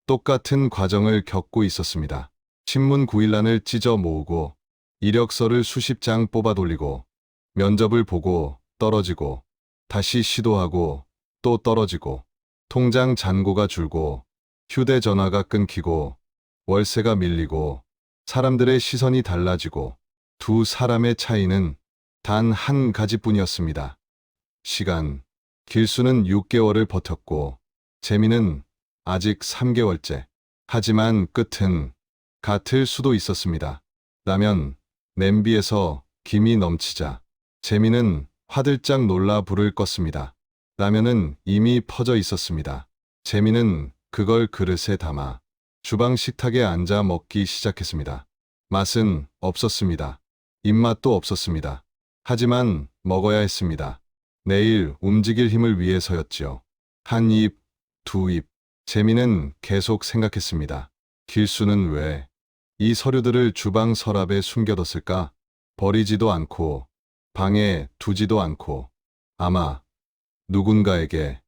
Speaker 1: 똑같은 과정을 겪고 있었습니다. 신문 구일란을 찢어 모으고 이력서를 수십 장 뽑아 돌리고 면접을 보고 떨어지고 다시 시도하고 또 떨어지고 통장 잔고가 줄고 휴대전화가 끊기고 월세가 밀리고 사람들의 시선이 달라지고 두 사람의 차이는 단 한 가지뿐이었습니다. 시간. 길수는 6개월을 버텼고 재민은 아직 3개월째. 하지만 끝은 같을 수도 있었습니다. 라면 냄비에서 김이 넘치자 재민은 화들짝 놀라 불을 껐습니다. 라면은 이미 퍼져 있었습니다. 재민은 그걸 그릇에 담아 주방 식탁에 앉아 먹기 시작했습니다. 맛은 없었습니다. 입맛도 없었습니다. 하지만 먹어야 했습니다. 내일 움직일 힘을 위해서였지요. 한 입, 두 입. 재민은 계속 생각했습니다. 길수는 왜 이 서류들을 주방 서랍에 숨겨뒀을까? 버리지도 않고 방에 두지도 않고 아마 누군가에게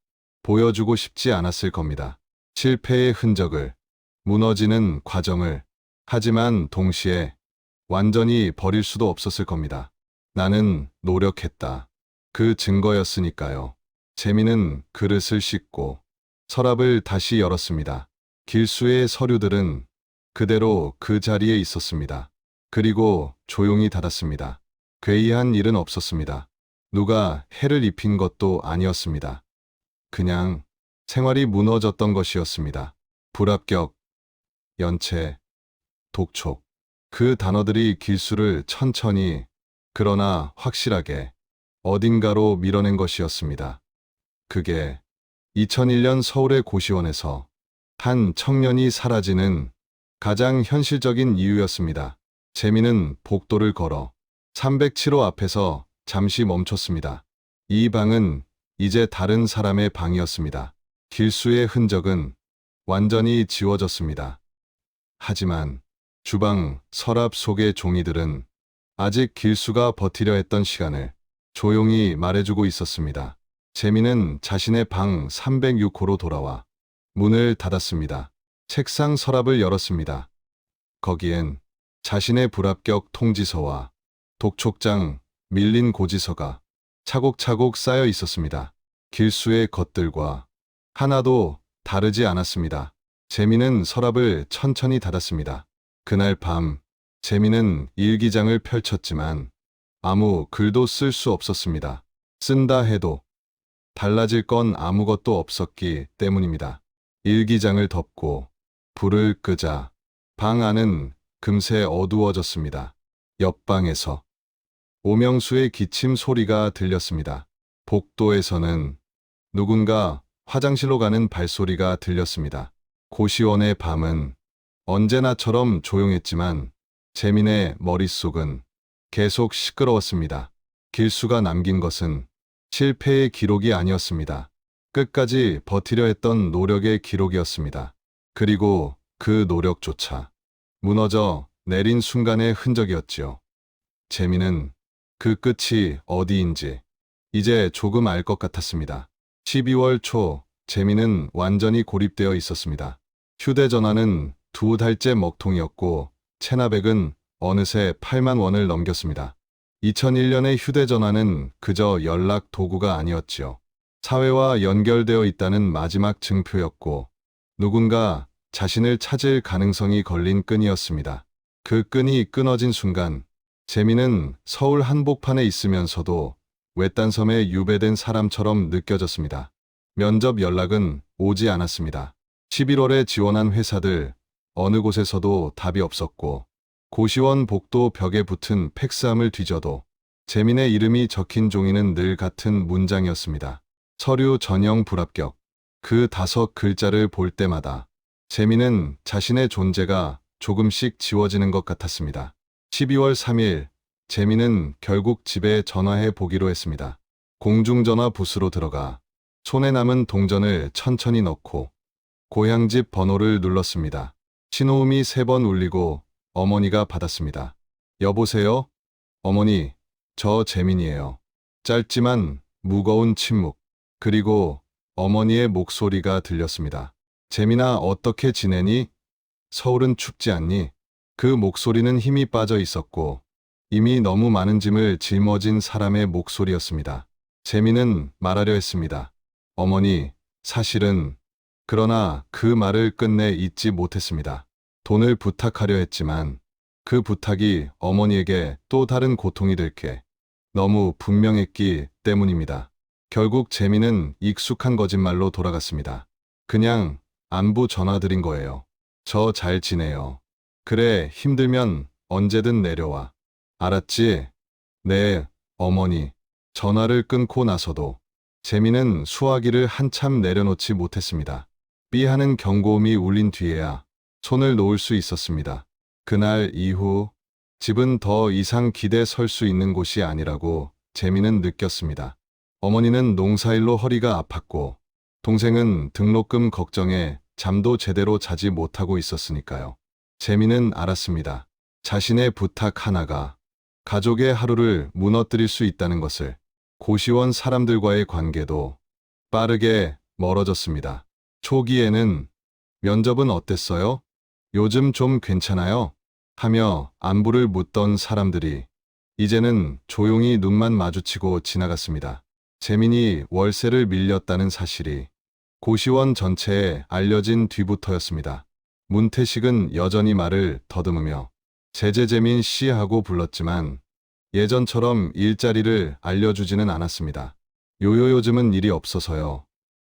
Speaker 1: 보여주고 싶지 않았을 겁니다. 실패의 흔적을, 무너지는 과정을. 하지만 동시에 완전히 버릴 수도 없었을 겁니다. 나는 노력했다. 그 증거였으니까요. 재민은 그릇을 씻고 서랍을 다시 열었습니다. 길수의 서류들은 그대로 그 자리에 있었습니다. 그리고 조용히 닫았습니다. 괴이한 일은 없었습니다. 누가 해를 입힌 것도 아니었습니다. 그냥 생활이 무너졌던 것이었습니다. 불합격, 연체, 독촉. 그 단어들이 길수를 천천히 그러나 확실하게 어딘가로 밀어낸 것이었습니다. 그게 2001년 서울의 고시원에서 한 청년이 사라지는 가장 현실적인 이유였습니다. 재민은 복도를 걸어 307호 앞에서 잠시 멈췄습니다. 이 방은 이제 다른 사람의 방이었습니다. 길수의 흔적은 완전히 지워졌습니다. 하지만 주방, 서랍 속의 종이들은 아직 길수가 버티려 했던 시간을 조용히 말해주고 있었습니다. 재민은 자신의 방 306호로 돌아와 문을 닫았습니다. 책상 서랍을 열었습니다. 거기엔 자신의 불합격 통지서와 독촉장, 밀린 고지서가 차곡차곡 쌓여 있었습니다. 길수의 것들과 하나도 다르지 않았습니다. 재민은 서랍을 천천히 닫았습니다. 그날 밤 재민은 일기장을 펼쳤지만 아무 글도 쓸 수 없었습니다. 쓴다 해도 달라질 건 아무것도 없었기 때문입니다. 일기장을 덮고 불을 끄자 방 안은 금세 어두워졌습니다. 옆방에서 오명수의 기침 소리가 들렸습니다. 복도에서는 누군가 화장실로 가는 발소리가 들렸습니다. 고시원의 밤은 언제나처럼 조용했지만 재민의 머릿속은 계속 시끄러웠습니다. 길수가 남긴 것은 실패의 기록이 아니었습니다. 끝까지 버티려 했던 노력의 기록이었습니다. 그리고 그 노력조차 무너져 내린 순간의 흔적이었지요. 재민은 그 끝이 어디인지 이제 조금 알 것 같았습니다. 12월 초 재민은 완전히 고립되어 있었습니다. 휴대전화는 2달째 먹통이었고 체납액은 어느새 8만 원을 넘겼습니다. 2001년의 휴대전화는 그저 연락 도구가 아니었지요. 사회와 연결되어 있다는 마지막 증표였고 누군가 자신을 찾을 가능성이 걸린 끈이었습니다. 그 끈이 끊어진 순간 재민은 서울 한복판에 있으면서도 외딴 섬에 유배된 사람처럼 느껴졌습니다. 면접 연락은 오지 않았습니다. 11월에 지원한 회사들 어느 곳에서도 답이 없었고 고시원 복도 벽에 붙은 팩스함을 뒤져도 재민의 이름이 적힌 종이는 늘 같은 문장이었습니다. 서류 전형 불합격. 그 5글자를 볼 때마다 재민은 자신의 존재가 조금씩 지워지는 것 같았습니다. 12월 3일 재민은 결국 집에 전화해 보기로 했습니다. 공중전화 부스로 들어가 손에 남은 동전을 천천히 넣고 고향집 번호를 눌렀습니다. 신호음이 3번 울리고 어머니가 받았습니다. 여보세요? 어머니, 저 재민이에요. 짧지만 무거운 침묵. 그리고 어머니의 목소리가 들렸습니다. 재민아, 어떻게 지내니? 서울은 춥지 않니? 그 목소리는 힘이 빠져 있었고 이미 너무 많은 짐을 짊어진 사람의 목소리였습니다. 재민은 말하려 했습니다. 어머니, 사실은... 그러나 그 말을 끝내 잊지 못했습니다. 돈을 부탁하려 했지만 그 부탁이 어머니에게 또 다른 고통이 될 게 너무 분명했기 때문입니다. 결국 재민은 익숙한 거짓말로 돌아갔습니다. 그냥 안부 전화드린 거예요. 저 잘 지내요. 그래, 힘들면 언제든 내려와. 알았지? 네, 어머니. 전화를 끊고 나서도 재민은 수화기를 한참 내려놓지 못했습니다. 삐 하는 경고음이 울린 뒤에야 손을 놓을 수 있었습니다. 그날 이후 집은 더 이상 기대 설 수 있는 곳이 아니라고 재민은 느꼈습니다. 어머니는 농사일로 허리가 아팠고 동생은 등록금 걱정에 잠도 제대로 자지 못하고 있었으니까요. 재민은 알았습니다. 자신의 부탁 하나가 가족의 하루를 무너뜨릴 수 있다는 것을. 고시원 사람들과의 관계도 빠르게 멀어졌습니다. 초기에는 면접은 어땠어요? 요즘 좀 괜찮아요? 하며 안부를 묻던 사람들이 이제는 조용히 눈만 마주치고 지나갔습니다. 재민이 월세를 밀렸다는 사실이 고시원 전체에 알려진 뒤부터였습니다. 문태식은 여전히 말을 더듬으며 제재재민 씨 하고 불렀지만 예전처럼 일자리를 알려주지는 않았습니다. 요즘은 일이 없어서요.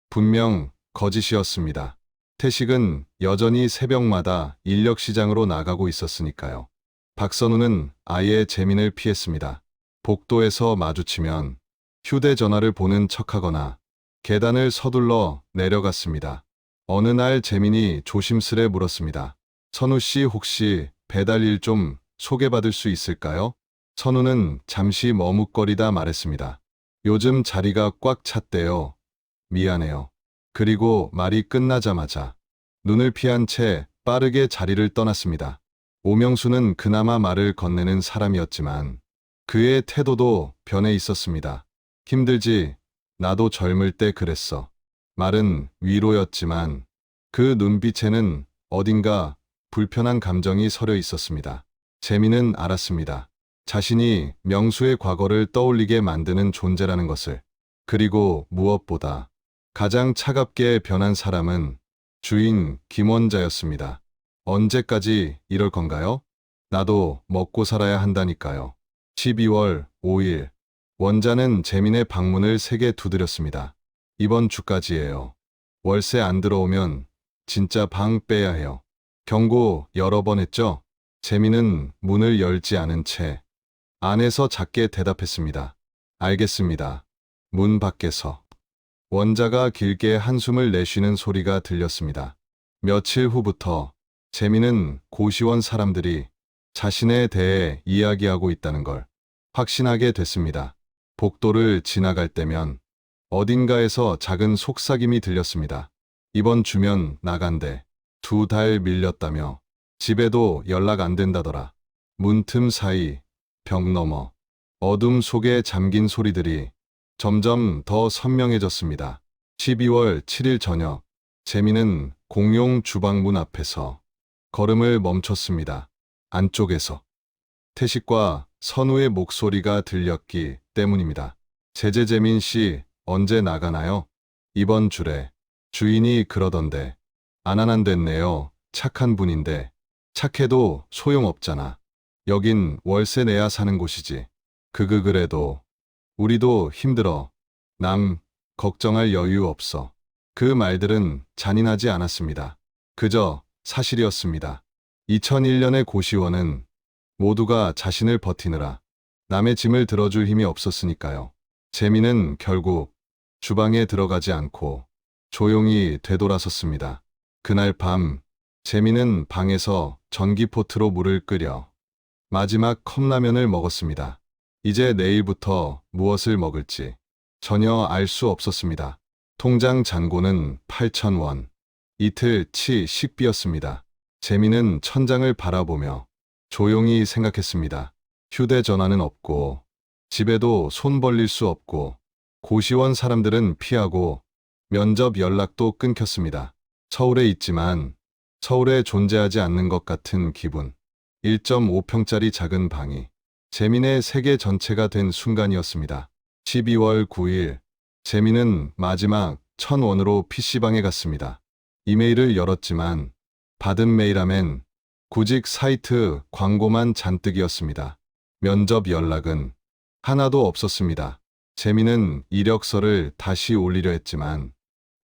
Speaker 1: 분명 거짓이었습니다. 태식은 여전히 새벽마다 인력시장으로 나가고 있었으니까요. 박선우는 아예 재민을 피했습니다. 복도에서 마주치면 휴대전화를 보는 척하거나 계단을 서둘러 내려갔습니다. 어느 날 재민이 조심스레 물었습니다. 선우 씨, 혹시 배달일 좀 소개받을 수 있을까요? 선우는 잠시 머뭇거리다 말했습니다. 요즘 자리가 꽉 찼대요. 미안해요. 그리고 말이 끝나자마자 눈을 피한 채 빠르게 자리를 떠났습니다. 오명수는 그나마 말을 건네는 사람이었지만 그의 태도도 변해 있었습니다. 힘들지? 나도 젊을 때 그랬어. 말은 위로였지만 그 눈빛에는 어딘가 불편한 감정이 서려 있었습니다. 재민은 알았습니다. 자신이 명수의 과거를 떠올리게 만드는 존재라는 것을. 그리고 무엇보다 가장 차갑게 변한 사람은 주인 김원자였습니다. 언제까지 이럴 건가요? 나도 먹고 살아야 한다니까요. 12월 5일 원자는 재민의 방문을 3개 두드렸습니다. 이번 주까지예요. 월세 안 들어오면 진짜 방 빼야 해요. 경고 여러 번 했죠? 재민은 문을 열지 않은 채 안에서 작게 대답했습니다. 알겠습니다. 문 밖에서 원자가 길게 한숨을 내쉬는 소리가 들렸습니다. 며칠 후부터 재민은 고시원 사람들이 자신에 대해 이야기하고 있다는 걸 확신하게 됐습니다. 복도를 지나갈 때면 어딘가에서 작은 속삭임이 들렸습니다. 이번 주면 나간대. 2달 밀렸다며. 집에도 연락 안 된다더라. 문틈 사이 벽 너머 어둠 속에 잠긴 소리들이 점점 더 선명해졌습니다. 12월 7일 저녁 재민은 공용 주방문 앞에서 걸음을 멈췄습니다. 안쪽에서 태식과 선우의 목소리가 들렸기 때문입니다. 제재재민 씨 언제 나가나요? 이번 주래. 주인이 그러던데. 안 됐네요. 착한 분인데. 착해도 소용없잖아. 여긴 월세 내야 사는 곳이지. 그래도 우리도 힘들어. 남 걱정할 여유 없어. 그 말들은 잔인하지 않았습니다. 그저 사실이었습니다. 2001년의 고시원은 모두가 자신을 버티느라 남의 짐을 들어줄 힘이 없었으니까요. 재민은 결국 주방에 들어가지 않고 조용히 되돌아섰습니다. 그날 밤 재민은 방에서 전기포트로 물을 끓여 마지막 컵라면을 먹었습니다. 이제 내일부터 무엇을 먹을지 전혀 알 수 없었습니다. 통장 잔고는 8,000원. 이틀치 식비였습니다. 재민은 천장을 바라보며 조용히 생각했습니다. 휴대전화는 없고 집에도 손 벌릴 수 없고 고시원 사람들은 피하고 면접 연락도 끊겼습니다. 서울에 있지만 서울에 존재하지 않는 것 같은 기분. 1.5평짜리 작은 방이 재민의 세계 전체가 된 순간이었습니다. 12월 9일 재민은 마지막 1,000원으로 PC방에 갔습니다. 이메일을 열었지만 받은 메일함엔 구직 사이트 광고만 잔뜩이었습니다. 면접 연락은 하나도 없었습니다. 재민은 이력서를 다시 올리려 했지만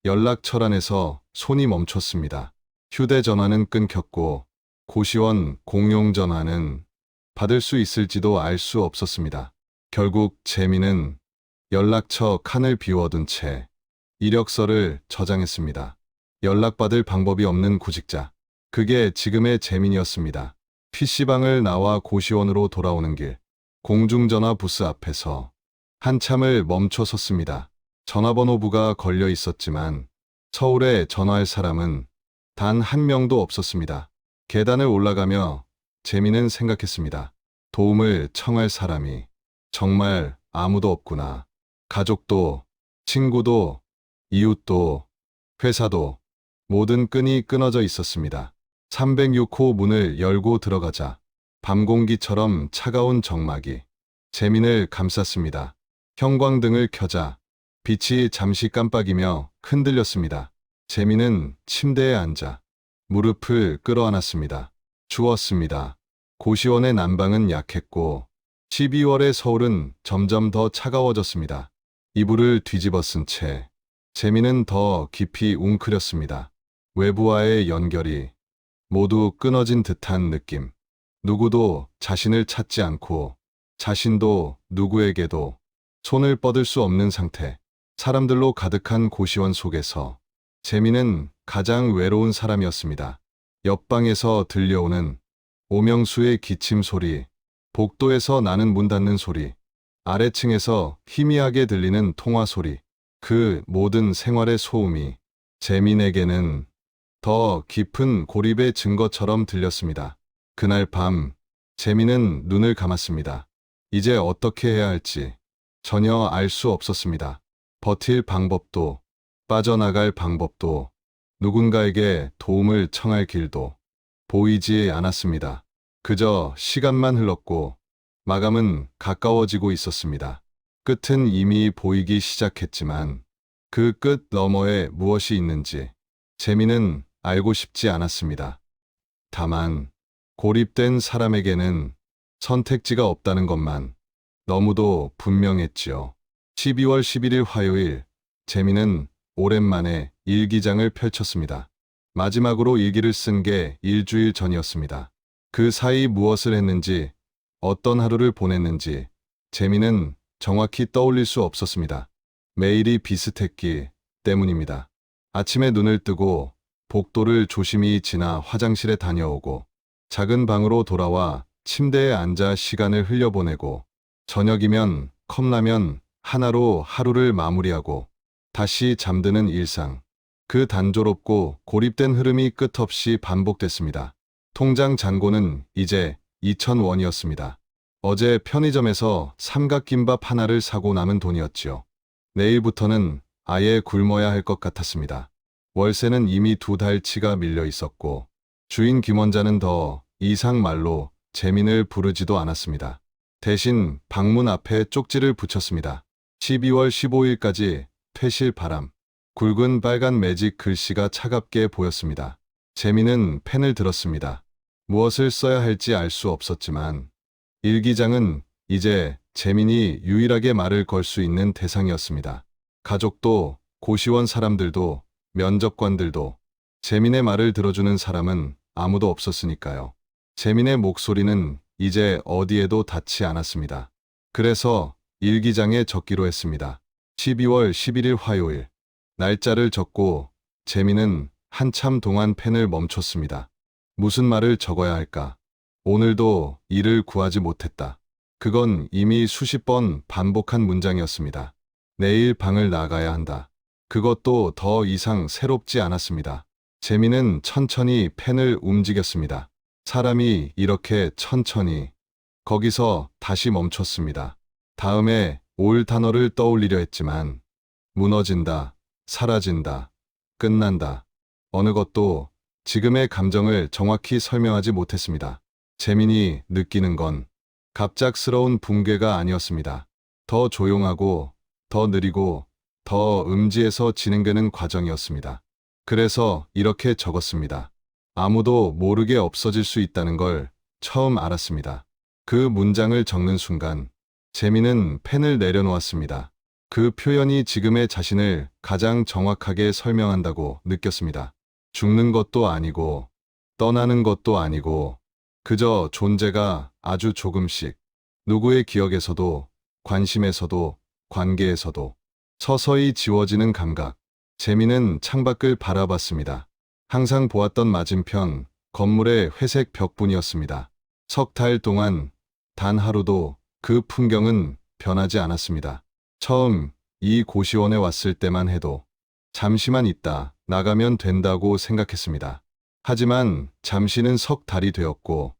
Speaker 1: 연락처란에서 손이 멈췄습니다. 휴대전화는 끊겼고 고시원 공용전화는 받을 수 있을지도 알 수 없었습니다. 결국 재민은 연락처 칸을 비워둔 채 이력서를 저장했습니다. 연락받을 방법이 없는 구직자. 그게 지금의 재민이었습니다. PC방을 나와 고시원으로 돌아오는 길, 공중전화 부스 앞에서 한참을 멈춰 섰습니다. 전화번호부가 걸려 있었지만 서울에 전화할 사람은 단 한 명도 없었습니다. 계단을 올라가며 재민은 생각했습니다. 도움을 청할 사람이 정말 아무도 없구나. 가족도, 친구도, 이웃도, 회사도 모든 끈이 끊어져 있었습니다. 306호 문을 열고 들어가자 밤공기처럼 차가운 정막이 재민을 감쌌습니다. 형광등을 켜자 빛이 잠시 깜빡이며 흔들렸습니다. 재민은 침대에 앉아 무릎을 끌어안았습니다. 추웠습니다. 고시원의 난방은 약했고 12월의 서울은 점점 더 차가워졌습니다. 이불을 뒤집어 쓴 채 재민은 더 깊이 웅크렸습니다. 외부와의 연결이 모두 끊어진 듯한 느낌. 누구도 자신을 찾지 않고 자신도 누구에게도 손을 뻗을 수 없는 상태. 사람들로 가득한 고시원 속에서 재민은 가장 외로운 사람이었습니다. 옆방에서 들려오는 오명수의 기침 소리, 복도에서 나는 문 닫는 소리, 아래층에서 희미하게 들리는 통화 소리, 그 모든 생활의 소음이 재민에게는 더 깊은 고립의 증거처럼 들렸습니다. 그날 밤 재민은 눈을 감았습니다. 이제 어떻게 해야 할지 전혀 알 수 없었습니다. 버틸 방법도, 빠져나갈 방법도, 누군가에게 도움을 청할 길도 보이지 않았습니다. 그저 시간만 흘렀고 마감은 가까워지고 있었습니다. 끝은 이미 보이기 시작했지만 그 끝 너머에 무엇이 있는지 재민은 알고 싶지 않았습니다. 다만 고립된 사람에게는 선택지가 없다는 것만 너무도 분명했지요. 12월 11일 화요일 재민은 오랜만에 일기장을 펼쳤습니다. 마지막으로 일기를 쓴 게 일주일 전이었습니다. 그 사이 무엇을 했는지, 어떤 하루를 보냈는지 재민은 정확히 떠올릴 수 없었습니다. 매일이 비슷했기 때문입니다. 아침에 눈을 뜨고 복도를 조심히 지나 화장실에 다녀오고 작은 방으로 돌아와 침대에 앉아 시간을 흘려보내고 저녁이면 컵라면 하나로 하루를 마무리하고 다시 잠드는 일상. 그 단조롭고 고립된 흐름이 끝없이 반복됐습니다. 통장 잔고는 이제 2,000원이었습니다. 어제 편의점에서 삼각김밥 하나를 사고 남은 돈이었지요. 내일부터는 아예 굶어야 할 것 같았습니다. 월세는 이미 2달치가 밀려 있었고 주인 김원자는 더 이상 말로 재민을 부르지도 않았습니다. 대신 방문 앞에 쪽지를 붙였습니다. 12월 15일까지 퇴실 바람. 굵은 빨간 매직 글씨가 차갑게 보였습니다. 재민은 펜을 들었습니다. 무엇을 써야 할지 알 수 없었지만 일기장은 이제 재민이 유일하게 말을 걸 수 있는 대상이었습니다. 가족도, 고시원 사람들도, 면접관들도 재민의 말을 들어주는 사람은 아무도 없었으니까요. 재민의 목소리는 이제 어디에도 닿지 않았습니다. 그래서 일기장에 적기로 했습니다. 12월 11일 화요일. 날짜를 적고 재민은 한참 동안 펜을 멈췄습니다. 무슨 말을 적어야 할까? 오늘도 일을 구하지 못했다. 그건 이미 수십 번 반복한 문장이었습니다. 내일 방을 나가야 한다. 그것도 더 이상 새롭지 않았습니다. 재민은 천천히 펜을 움직였습니다. 사람이 이렇게 천천히. 거기서 다시 멈췄습니다. 다음에 올 단어를 떠올리려 했지만 무너진다, 사라진다, 끝난다. 어느 것도 지금의 감정을 정확히 설명하지 못했습니다. 재민이 느끼는 건 갑작스러운 붕괴가 아니었습니다. 더 조용하고, 더 느리고, 더 음지에서 진행되는 과정이었습니다. 그래서 이렇게 적었습니다. 아무도 모르게 없어질 수 있다는 걸 처음 알았습니다. 그 문장을 적는 순간 재민은 펜을 내려놓았습니다. 그 표현이 지금의 자신을 가장 정확하게 설명한다고 느꼈습니다. 죽는 것도 아니고 떠나는 것도 아니고 그저 존재가 아주 조금씩 누구의 기억에서도 관심에서도 관계에서도 서서히 지워지는 감각. 재민은 창밖을 바라봤습니다. 항상 보았던 맞은편 건물의 회색 벽뿐이었습니다. 석 달 동안 단 하루도 그 풍경은 변하지 않았습니다. 처음 이 고시원에 왔을 때만 해도 잠시만 있다 나가면 된다고 생각했습니다. 하지만 잠시는 석 달이 되었고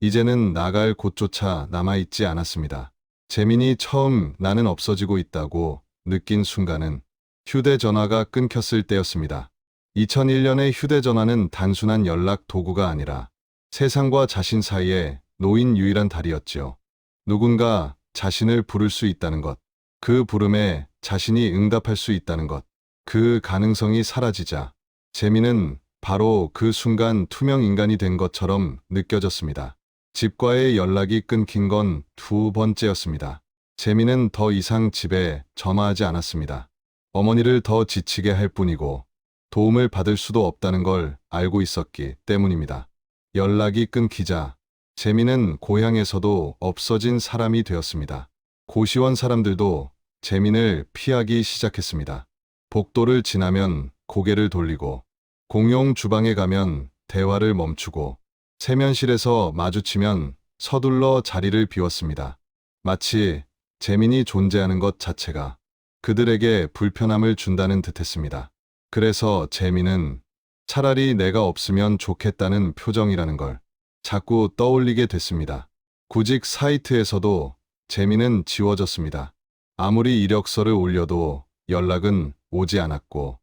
Speaker 1: 이제는 나갈 곳조차 남아있지 않았습니다. 재민이 처음 나는 없어지고 있다고 느낀 순간은 휴대전화가 끊겼을 때였습니다. 2001년의 휴대전화는 단순한 연락 도구가 아니라 세상과 자신 사이에 놓인 유일한 다리였지요. 누군가 자신을 부를 수 있다는 것, 그 부름에 자신이 응답할 수 있다는 것, 그 가능성이 사라지자 재민은 바로 그 순간 투명 인간이 된 것처럼 느껴졌습니다. 집과의 연락이 끊긴 건 2번째였습니다. 재민은 더 이상 집에 전화하지 않았습니다. 어머니를 더 지치게 할 뿐이고 도움을 받을 수도 없다는 걸 알고 있었기 때문입니다. 연락이 끊기자 재민은 고향에서도 없어진 사람이 되었습니다. 고시원 사람들도 재민을 피하기 시작했습니다. 복도를 지나면 고개를 돌리고 공용 주방에 가면 대화를 멈추고 세면실에서 마주치면 서둘러 자리를 비웠습니다. 마치 재민이 존재하는 것 자체가 그들에게 불편함을 준다는 듯했습니다. 그래서 재민은 차라리 내가 없으면 좋겠다는 표정이라는 걸 자꾸 떠올리게 됐습니다. 구직 사이트에서도 재민은 지워졌습니다. 아무리 이력서를 올려도 연락은 오지 않았고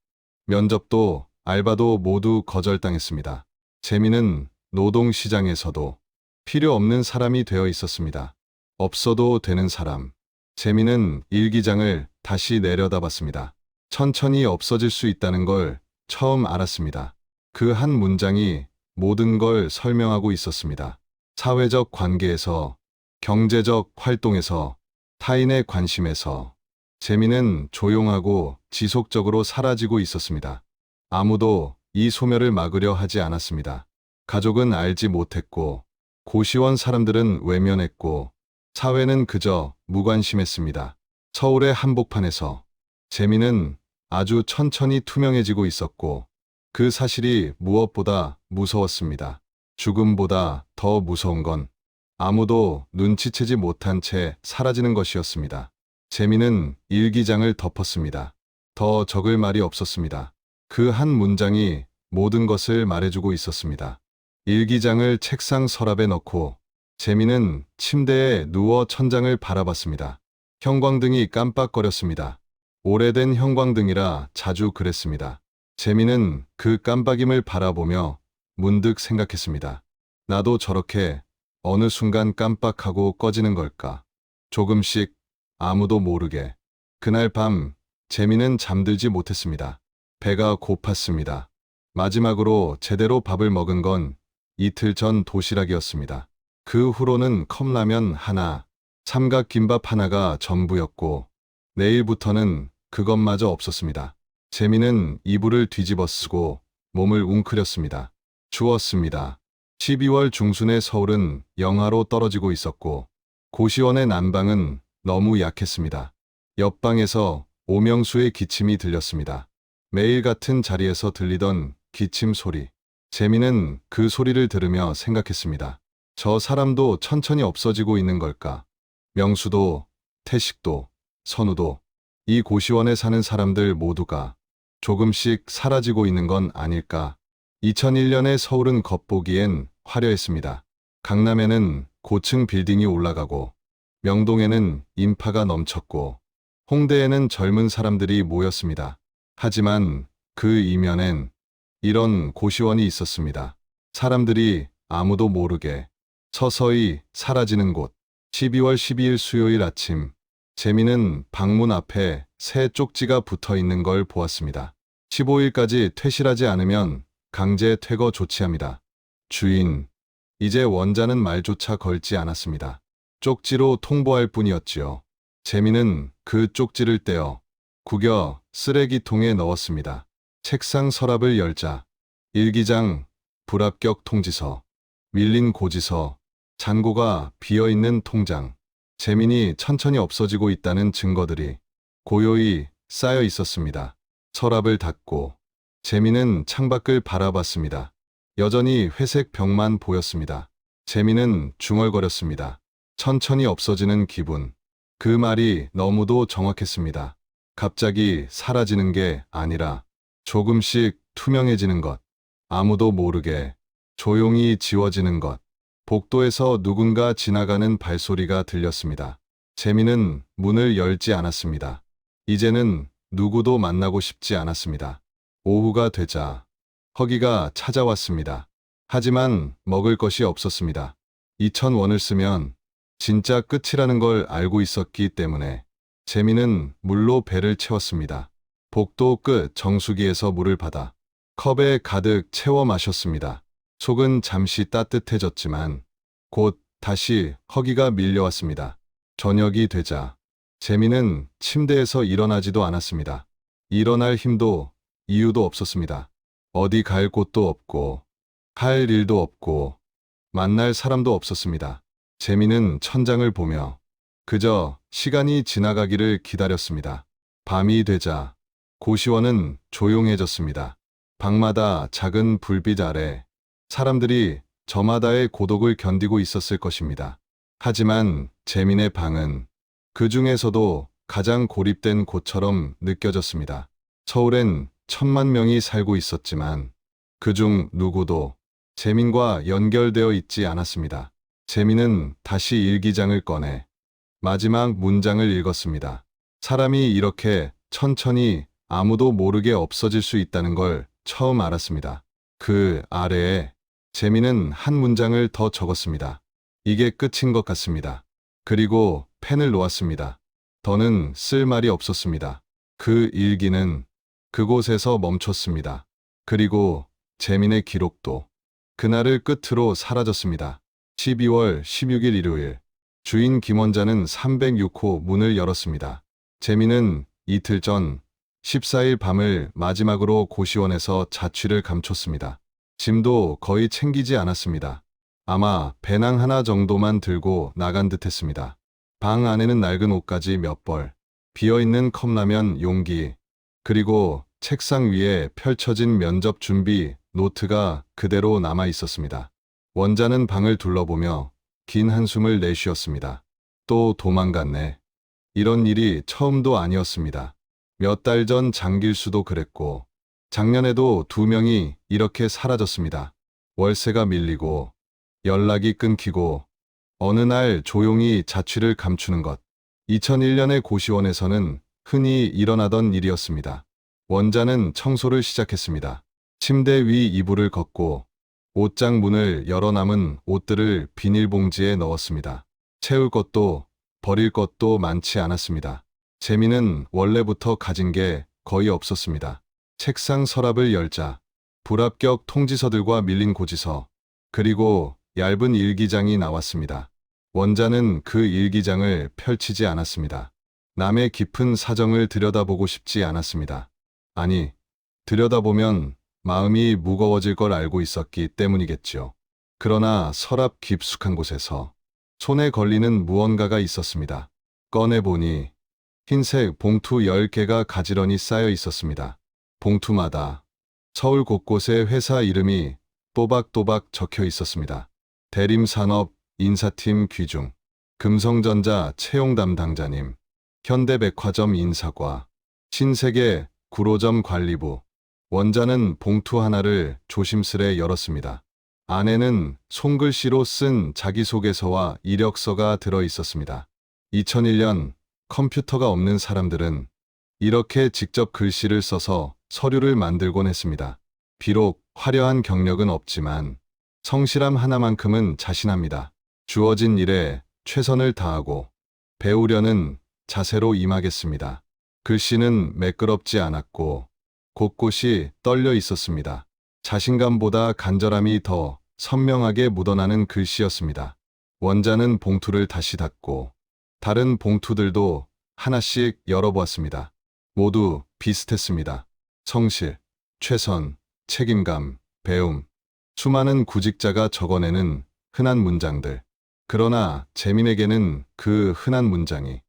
Speaker 1: 면접도 알바도 모두 거절당했습니다. 재민은 노동시장에서도 필요 없는 사람이 되어 있었습니다. 없어도 되는 사람. 재민은 일기장을 다시 내려다봤습니다. 천천히 없어질 수 있다는 걸 처음 알았습니다. 그 한 문장이 모든 걸 설명하고 있었습니다. 사회적 관계에서, 경제적 활동에서, 타인의 관심에서 재민은 조용하고 지속적으로 사라지고 있었습니다. 아무도 이 소멸을 막으려 하지 않았습니다. 가족은 알지 못했고 고시원 사람들은 외면했고 사회는 그저 무관심했습니다. 서울의 한복판에서 재미는 아주 천천히 투명해지고 있었고 그 사실이 무엇보다 무서웠습니다. 죽음보다 더 무서운 건 아무도 눈치채지 못한 채 사라지는 것이었습니다. 재미는 일기장을 덮었습니다. 더 적을 말이 없었습니다. 그 한 문장이 모든 것을 말해주고 있었습니다. 일기장을 책상 서랍에 넣고 재미는 침대에 누워 천장을 바라봤습니다. 형광등이 깜빡거렸습니다. 오래된 형광등이라 자주 그랬습니다. 재미는 그 깜빡임을 바라보며 문득 생각했습니다. 나도 저렇게 어느 순간 깜빡하고 꺼지는 걸까? 조금씩 아무도 모르게. 그날 밤 재미는 잠들지 못했습니다. 배가 고팠습니다. 마지막으로 제대로 밥을 먹은 건 이틀 전 도시락이었습니다. 그 후로는 컵라면 하나, 삼각김밥 하나가 전부였고 내일부터는 그것마저 없었습니다. 재미는 이불을 뒤집어 쓰고 몸을 웅크렸습니다. 추웠습니다. 12월 중순의 서울은 영하로 떨어지고 있었고 고시원의 난방은 너무 약했습니다. 옆방에서 오명수의 기침이 들렸습니다. 매일 같은 자리에서 들리던 기침 소리. 재미는 그 소리를 들으며 생각했습니다. 저 사람도 천천히 없어지고 있는 걸까? 명수도, 태식도, 선우도, 이 고시원에 사는 사람들 모두가 조금씩 사라지고 있는 건 아닐까? 2001년의 서울은 겉보기엔 화려했습니다. 강남에는 고층 빌딩이 올라가고 명동에는 인파가 넘쳤고 홍대에는 젊은 사람들이 모였습니다. 하지만 그 이면엔 이런 고시원이 있었습니다. 사람들이 아무도 모르게 서서히 사라지는 곳. 12월 12일 수요일 아침, 재미는 방문 앞에 새 쪽지가 붙어 있는 걸 보았습니다. 15일까지 퇴실하지 않으면 강제 퇴거 조치합니다. 주인, 이제 원자는 말조차 걸지 않았습니다. 쪽지로 통보할 뿐이었지요. 재미는 그 쪽지를 떼어 구겨 쓰레기통에 넣었습니다. 책상 서랍을 열자 일기장, 불합격 통지서, 밀린 고지서, 잔고가 비어있는 통장, 재민이 천천히 없어지고 있다는 증거들이 고요히 쌓여 있었습니다. 서랍을 닫고 재민은 창밖을 바라봤습니다. 여전히 회색 벽만 보였습니다. 재민은 중얼거렸습니다. 천천히 없어지는 기분. 그 말이 너무도 정확했습니다. 갑자기 사라지는 게 아니라 조금씩 투명해지는 것. 아무도 모르게 조용히 지워지는 것. 복도에서 누군가 지나가는 발소리가 들렸습니다. 재미는 문을 열지 않았습니다. 이제는 누구도 만나고 싶지 않았습니다. 오후가 되자 허기가 찾아왔습니다. 하지만 먹을 것이 없었습니다. 2,000원을 쓰면 진짜 끝이라는 걸 알고 있었기 때문에 재미는 물로 배를 채웠습니다. 복도 끝 정수기에서 물을 받아 컵에 가득 채워 마셨습니다. 속은 잠시 따뜻해졌지만 곧 다시 허기가 밀려왔습니다. 저녁이 되자 재미는 침대에서 일어나지도 않았습니다. 일어날 힘도 이유도 없었습니다. 어디 갈 곳도 없고 할 일도 없고 만날 사람도 없었습니다. 재미는 천장을 보며 그저 시간이 지나가기를 기다렸습니다. 밤이 되자 고시원은 조용해졌습니다. 방마다 작은 불빛 아래 사람들이 저마다의 고독을 견디고 있었을 것입니다. 하지만 재민의 방은 그 중에서도 가장 고립된 곳처럼 느껴졌습니다. 서울엔 1,000만 명이 살고 있었지만 그중 누구도 재민과 연결되어 있지 않았습니다. 재민은 다시 일기장을 꺼내 마지막 문장을 읽었습니다. 사람이 이렇게 천천히 아무도 모르게 없어질 수 있다는 걸 처음 알았습니다. 그 아래에 재미는 한 문장을 더 적었습니다. 이게 끝인 것 같습니다. 그리고 펜을 놓았습니다. 더는 쓸 말이 없었습니다. 그 일기는 그곳에서 멈췄습니다. 그리고 재민의 기록도 그날을 끝으로 사라졌습니다. 12월 16일 일요일, 주인 김원자는 306호 문을 열었습니다. 재민은 이틀 전 14일 밤을 마지막으로 고시원에서 자취를 감췄습니다. 짐도 거의 챙기지 않았습니다. 아마 배낭 하나 정도만 들고 나간 듯 했습니다. 방 안에는 낡은 옷가지 몇 벌, 비어있는 컵라면 용기, 그리고 책상 위에 펼쳐진 면접 준비 노트가 그대로 남아 있었습니다. 원자는 방을 둘러보며 긴 한숨을 내쉬었습니다. 또 도망갔네. 이런 일이 처음도 아니었습니다. 몇 달 전 장길수도 그랬고, 작년에도 2명이 이렇게 사라졌습니다. 월세가 밀리고, 연락이 끊기고, 어느 날 조용히 자취를 감추는 것. 2001년의 고시원에서는 흔히 일어나던 일이었습니다. 원자는 청소를 시작했습니다. 침대 위 이불을 걷고 옷장 문을 열어 남은 옷들을 비닐봉지에 넣었습니다. 채울 것도 버릴 것도 많지 않았습니다. 재미는 원래부터 가진 게 거의 없었습니다. 책상 서랍을 열자 불합격 통지서들과 밀린 고지서, 그리고 얇은 일기장이 나왔습니다. 원자는 그 일기장을 펼치지 않았습니다. 남의 깊은 사정을 들여다보고 싶지 않았습니다. 아니, 들여다보면 마음이 무거워질 걸 알고 있었기 때문이겠죠. 그러나 서랍 깊숙한 곳에서 손에 걸리는 무언가가 있었습니다. 꺼내보니 흰색 봉투 10개가 가지런히 쌓여 있었습니다. 봉투마다 서울 곳곳에 회사 이름이 또박또박 적혀 있었습니다. 대림산업 인사팀 귀중, 금성전자 채용 담당자님, 현대백화점 인사과, 신세계 구로점 관리부. 원자는 봉투 하나를 조심스레 열었습니다. 안에는 손글씨로 쓴 자기소개서와 이력서가 들어 있었습니다. 2001년 컴퓨터가 없는 사람들은 이렇게 직접 글씨를 써서 서류를 만들곤 했습니다. 비록 화려한 경력은 없지만 성실함 하나만큼은 자신합니다. 주어진 일에 최선을 다하고 배우려는 자세로 임하겠습니다. 글씨는 매끄럽지 않았고 곳곳이 떨려 있었습니다. 자신감보다 간절함이 더 선명하게 묻어나는 글씨였습니다. 원자는 봉투를 다시 닫고 다른 봉투들도 하나씩 열어보았습니다. 모두 비슷했습니다. 성실, 최선, 책임감, 배움. 수많은 구직자가 적어내는 흔한 문장들. 그러나 재민에게는 그 흔한 문장이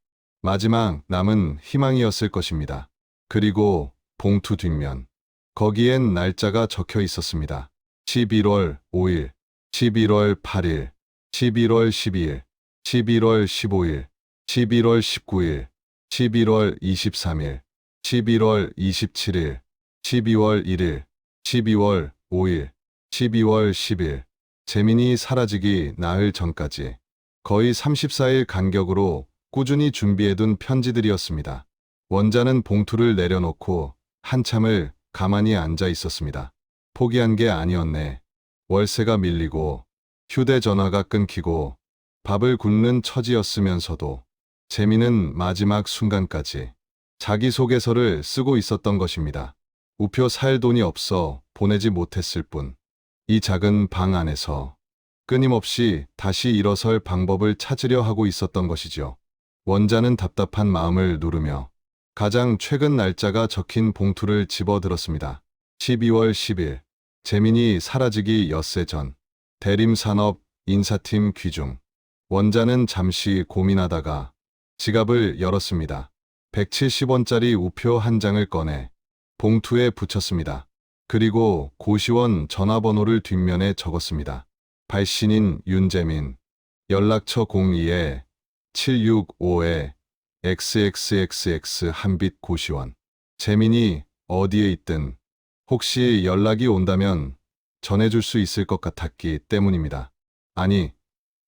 Speaker 1: 마지막 남은 희망이었을 것입니다. 그리고 봉투 뒷면. 거기엔 날짜가 적혀 있었습니다. 11월 5일, 11월 8일, 11월 12일, 11월 15일, 11월 19일, 11월 23일, 11월 27일, 12월 1일, 12월 5일, 12월 10일. 재민이 사라지기 나흘 전까지 거의 34일 간격으로 꾸준히 준비해둔 편지들이었습니다. 원자는 봉투를 내려놓고 한참을 가만히 앉아 있었습니다. 포기한 게 아니었네. 월세가 밀리고 휴대전화가 끊기고 밥을 굶는 처지였으면서도 재민은 마지막 순간까지 자기소개서를 쓰고 있었던 것입니다. 우표 살 돈이 없어 보내지 못했을 뿐. 이 작은 방 안에서 끊임없이 다시 일어설 방법을 찾으려 하고 있었던 것이죠. 원자는 답답한 마음을 누르며 가장 최근 날짜가 적힌 봉투를 집어들었습니다. 12월 10일, 재민이 사라지기 엿새 전, 대림산업 인사팀 귀중. 원자는 잠시 고민하다가 지갑을 열었습니다. 170원짜리 우표 한 장을 꺼내 봉투에 붙였습니다. 그리고 고시원 전화번호를 뒷면에 적었습니다. 발신인 윤재민, 연락처 02에 765에 XXXX 한빛 고시원. 재민이 어디에 있든 혹시 연락이 온다면 전해줄 수 있을 것 같았기 때문입니다. 아니,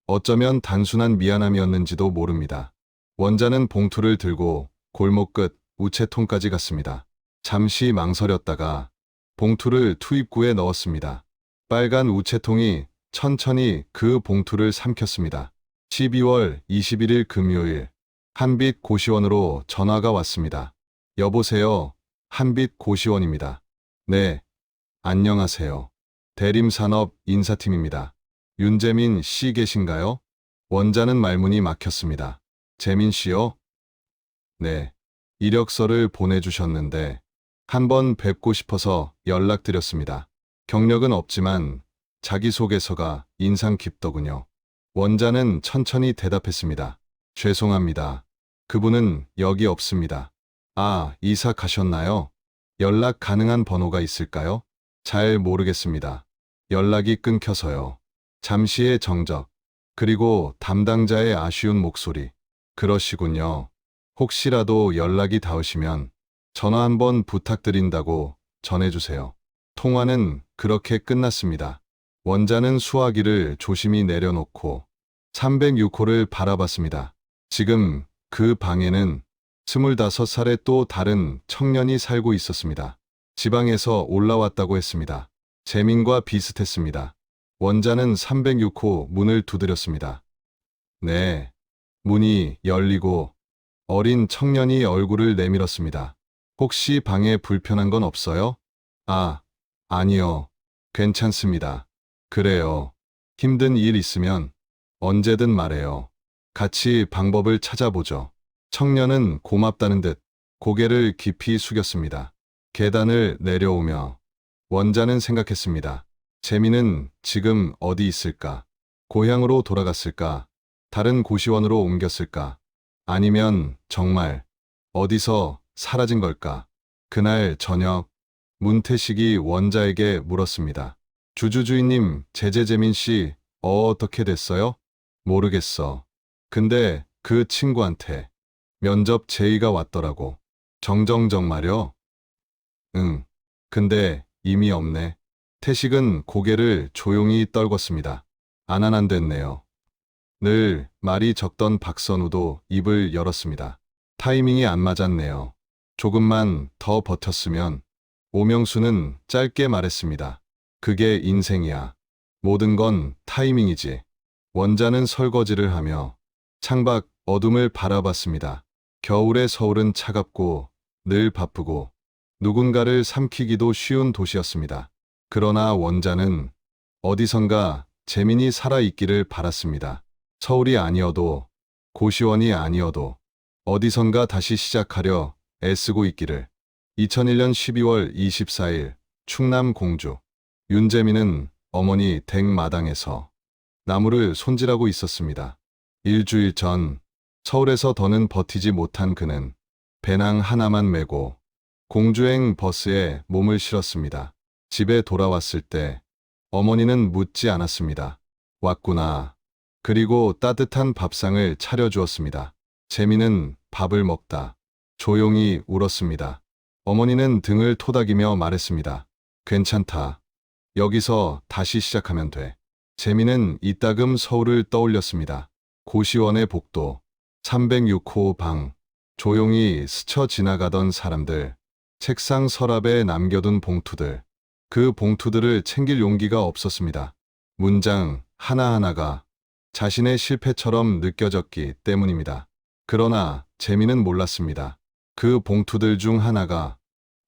Speaker 1: 어쩌면 단순한 미안함이었는지도 모릅니다. 원자는 봉투를 들고 골목 끝 우체통까지 갔습니다. 잠시 망설였다가 봉투를 투입구에 넣었습니다. 빨간 우체통이 천천히 그 봉투를 삼켰습니다. 12월 21일 금요일, 한빛 고시원으로 전화가 왔습니다. 여보세요, 한빛 고시원입니다. 네, 안녕하세요. 대림산업 인사팀입니다. 윤재민 씨 계신가요? 원자는 말문이 막혔습니다. 재민 씨요? 네, 이력서를 보내주셨는데 한번 뵙고 싶어서 연락드렸습니다. 경력은 없지만 자기소개서가 인상 깊더군요. 원자는 천천히 대답했습니다. 죄송합니다. 그분은 여기 없습니다. 아, 이사 가셨나요? 연락 가능한 번호가 있을까요? 잘 모르겠습니다. 연락이 끊겨서요. 잠시의 정적, 그리고 담당자의 아쉬운 목소리. 그러시군요. 혹시라도 연락이 닿으시면 전화 한번 부탁드린다고 전해주세요. 통화는 그렇게 끝났습니다. 원자는 수화기를 조심히 내려놓고 306호를 바라봤습니다. 지금 그 방에는 25살의 또 다른 청년이 살고 있었습니다. 지방에서 올라왔다고 했습니다. 재민과 비슷했습니다. 원자는 306호 문을 두드렸습니다. 네. 문이 열리고 어린 청년이 얼굴을 내밀었습니다. 혹시 방에 불편한 건 없어요? 아, 아니요. 괜찮습니다. 그래요. 힘든 일 있으면 언제든 말해요. 같이 방법을 찾아보죠. 청년은 고맙다는 듯 고개를 깊이 숙였습니다. 계단을 내려오며 원자는 생각했습니다. 재민은 지금 어디 있을까? 고향으로 돌아갔을까? 다른 고시원으로 옮겼을까? 아니면 정말 어디서 사라진 걸까? 그날 저녁 문태식이 원자에게 물었습니다. 주주주인님, 재재재민 씨 어떻게 됐어요? 모르겠어. 근데 그 친구한테 면접 제의가 왔더라고. 정정정 말여? 응. 근데 이미 없네. 태식은 고개를 조용히 떨궜습니다. 안 됐네요. 늘 말이 적던 박선우도 입을 열었습니다. 타이밍이 안 맞았네요. 조금만 더 버텼으면. 오명수는 짧게 말했습니다. 그게 인생이야. 모든 건 타이밍이지. 원자는 설거지를 하며 창밖 어둠을 바라봤습니다. 겨울의 서울은 차갑고 늘 바쁘고 누군가를 삼키기도 쉬운 도시였습니다. 그러나 원자는 어디선가 재민이 살아있기를 바랐습니다. 서울이 아니어도 고시원이 아니어도 어디선가 다시 시작하려 애쓰고 있기를. 2001년 12월 24일 충남 공주. 윤재민은 어머니 댁 마당에서 나무를 손질하고 있었습니다. 일주일 전 서울에서 더는 버티지 못한 그는 배낭 하나만 메고 공주행 버스에 몸을 실었습니다. 집에 돌아왔을 때 어머니는 묻지 않았습니다. 왔구나. 그리고 따뜻한 밥상을 차려주었습니다. 재민은 밥을 먹다 조용히 울었습니다. 어머니는 등을 토닥이며 말했습니다. 괜찮다. 여기서 다시 시작하면 돼. 재민은 이따금 서울을 떠올렸습니다. 고시원의 복도, 306호 방, 조용히 스쳐 지나가던 사람들, 책상 서랍에 남겨둔 봉투들. 그 봉투들을 챙길 용기가 없었습니다. 문장 하나하나가 자신의 실패처럼 느껴졌기 때문입니다. 그러나 재민은 몰랐습니다. 그 봉투들 중 하나가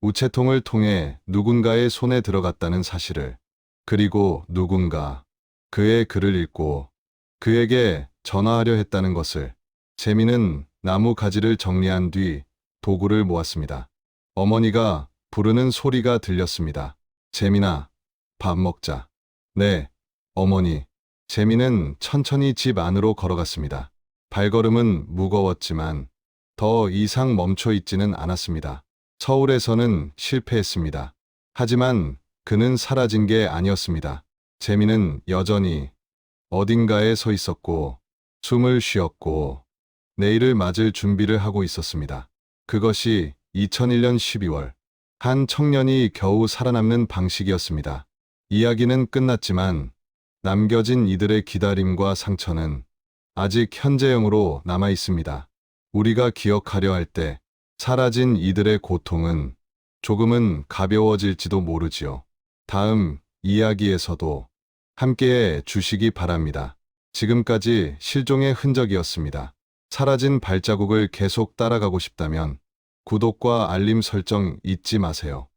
Speaker 1: 우체통을 통해 누군가의 손에 들어갔다는 사실을. 그리고 누군가 그의 글을 읽고 그에게 전화하려 했다는 것을. 재민은 나무 가지를 정리한 뒤 도구를 모았습니다. 어머니가 부르는 소리가 들렸습니다. 재민아, 밥 먹자. 네, 어머니. 재민은 천천히 집 안으로 걸어갔습니다. 발걸음은 무거웠지만 더 이상 멈춰 있지는 않았습니다. 서울에서는 실패했습니다. 하지만 그는 사라진 게 아니었습니다. 재민은 여전히 어딘가에 서 있었고 숨을 쉬었고 내일을 맞을 준비를 하고 있었습니다. 그것이 2001년 12월 한 청년이 겨우 살아남는 방식이었습니다. 이야기는 끝났지만 남겨진 이들의 기다림과 상처는 아직 현재형으로 남아 있습니다. 우리가 기억하려 할 때 사라진 이들의 고통은 조금은 가벼워질지도 모르지요. 다음 이야기에서도 함께해 주시기 바랍니다. 지금까지 실종의 흔적이었습니다. 사라진 발자국을 계속 따라가고 싶다면 구독과 알림 설정 잊지 마세요.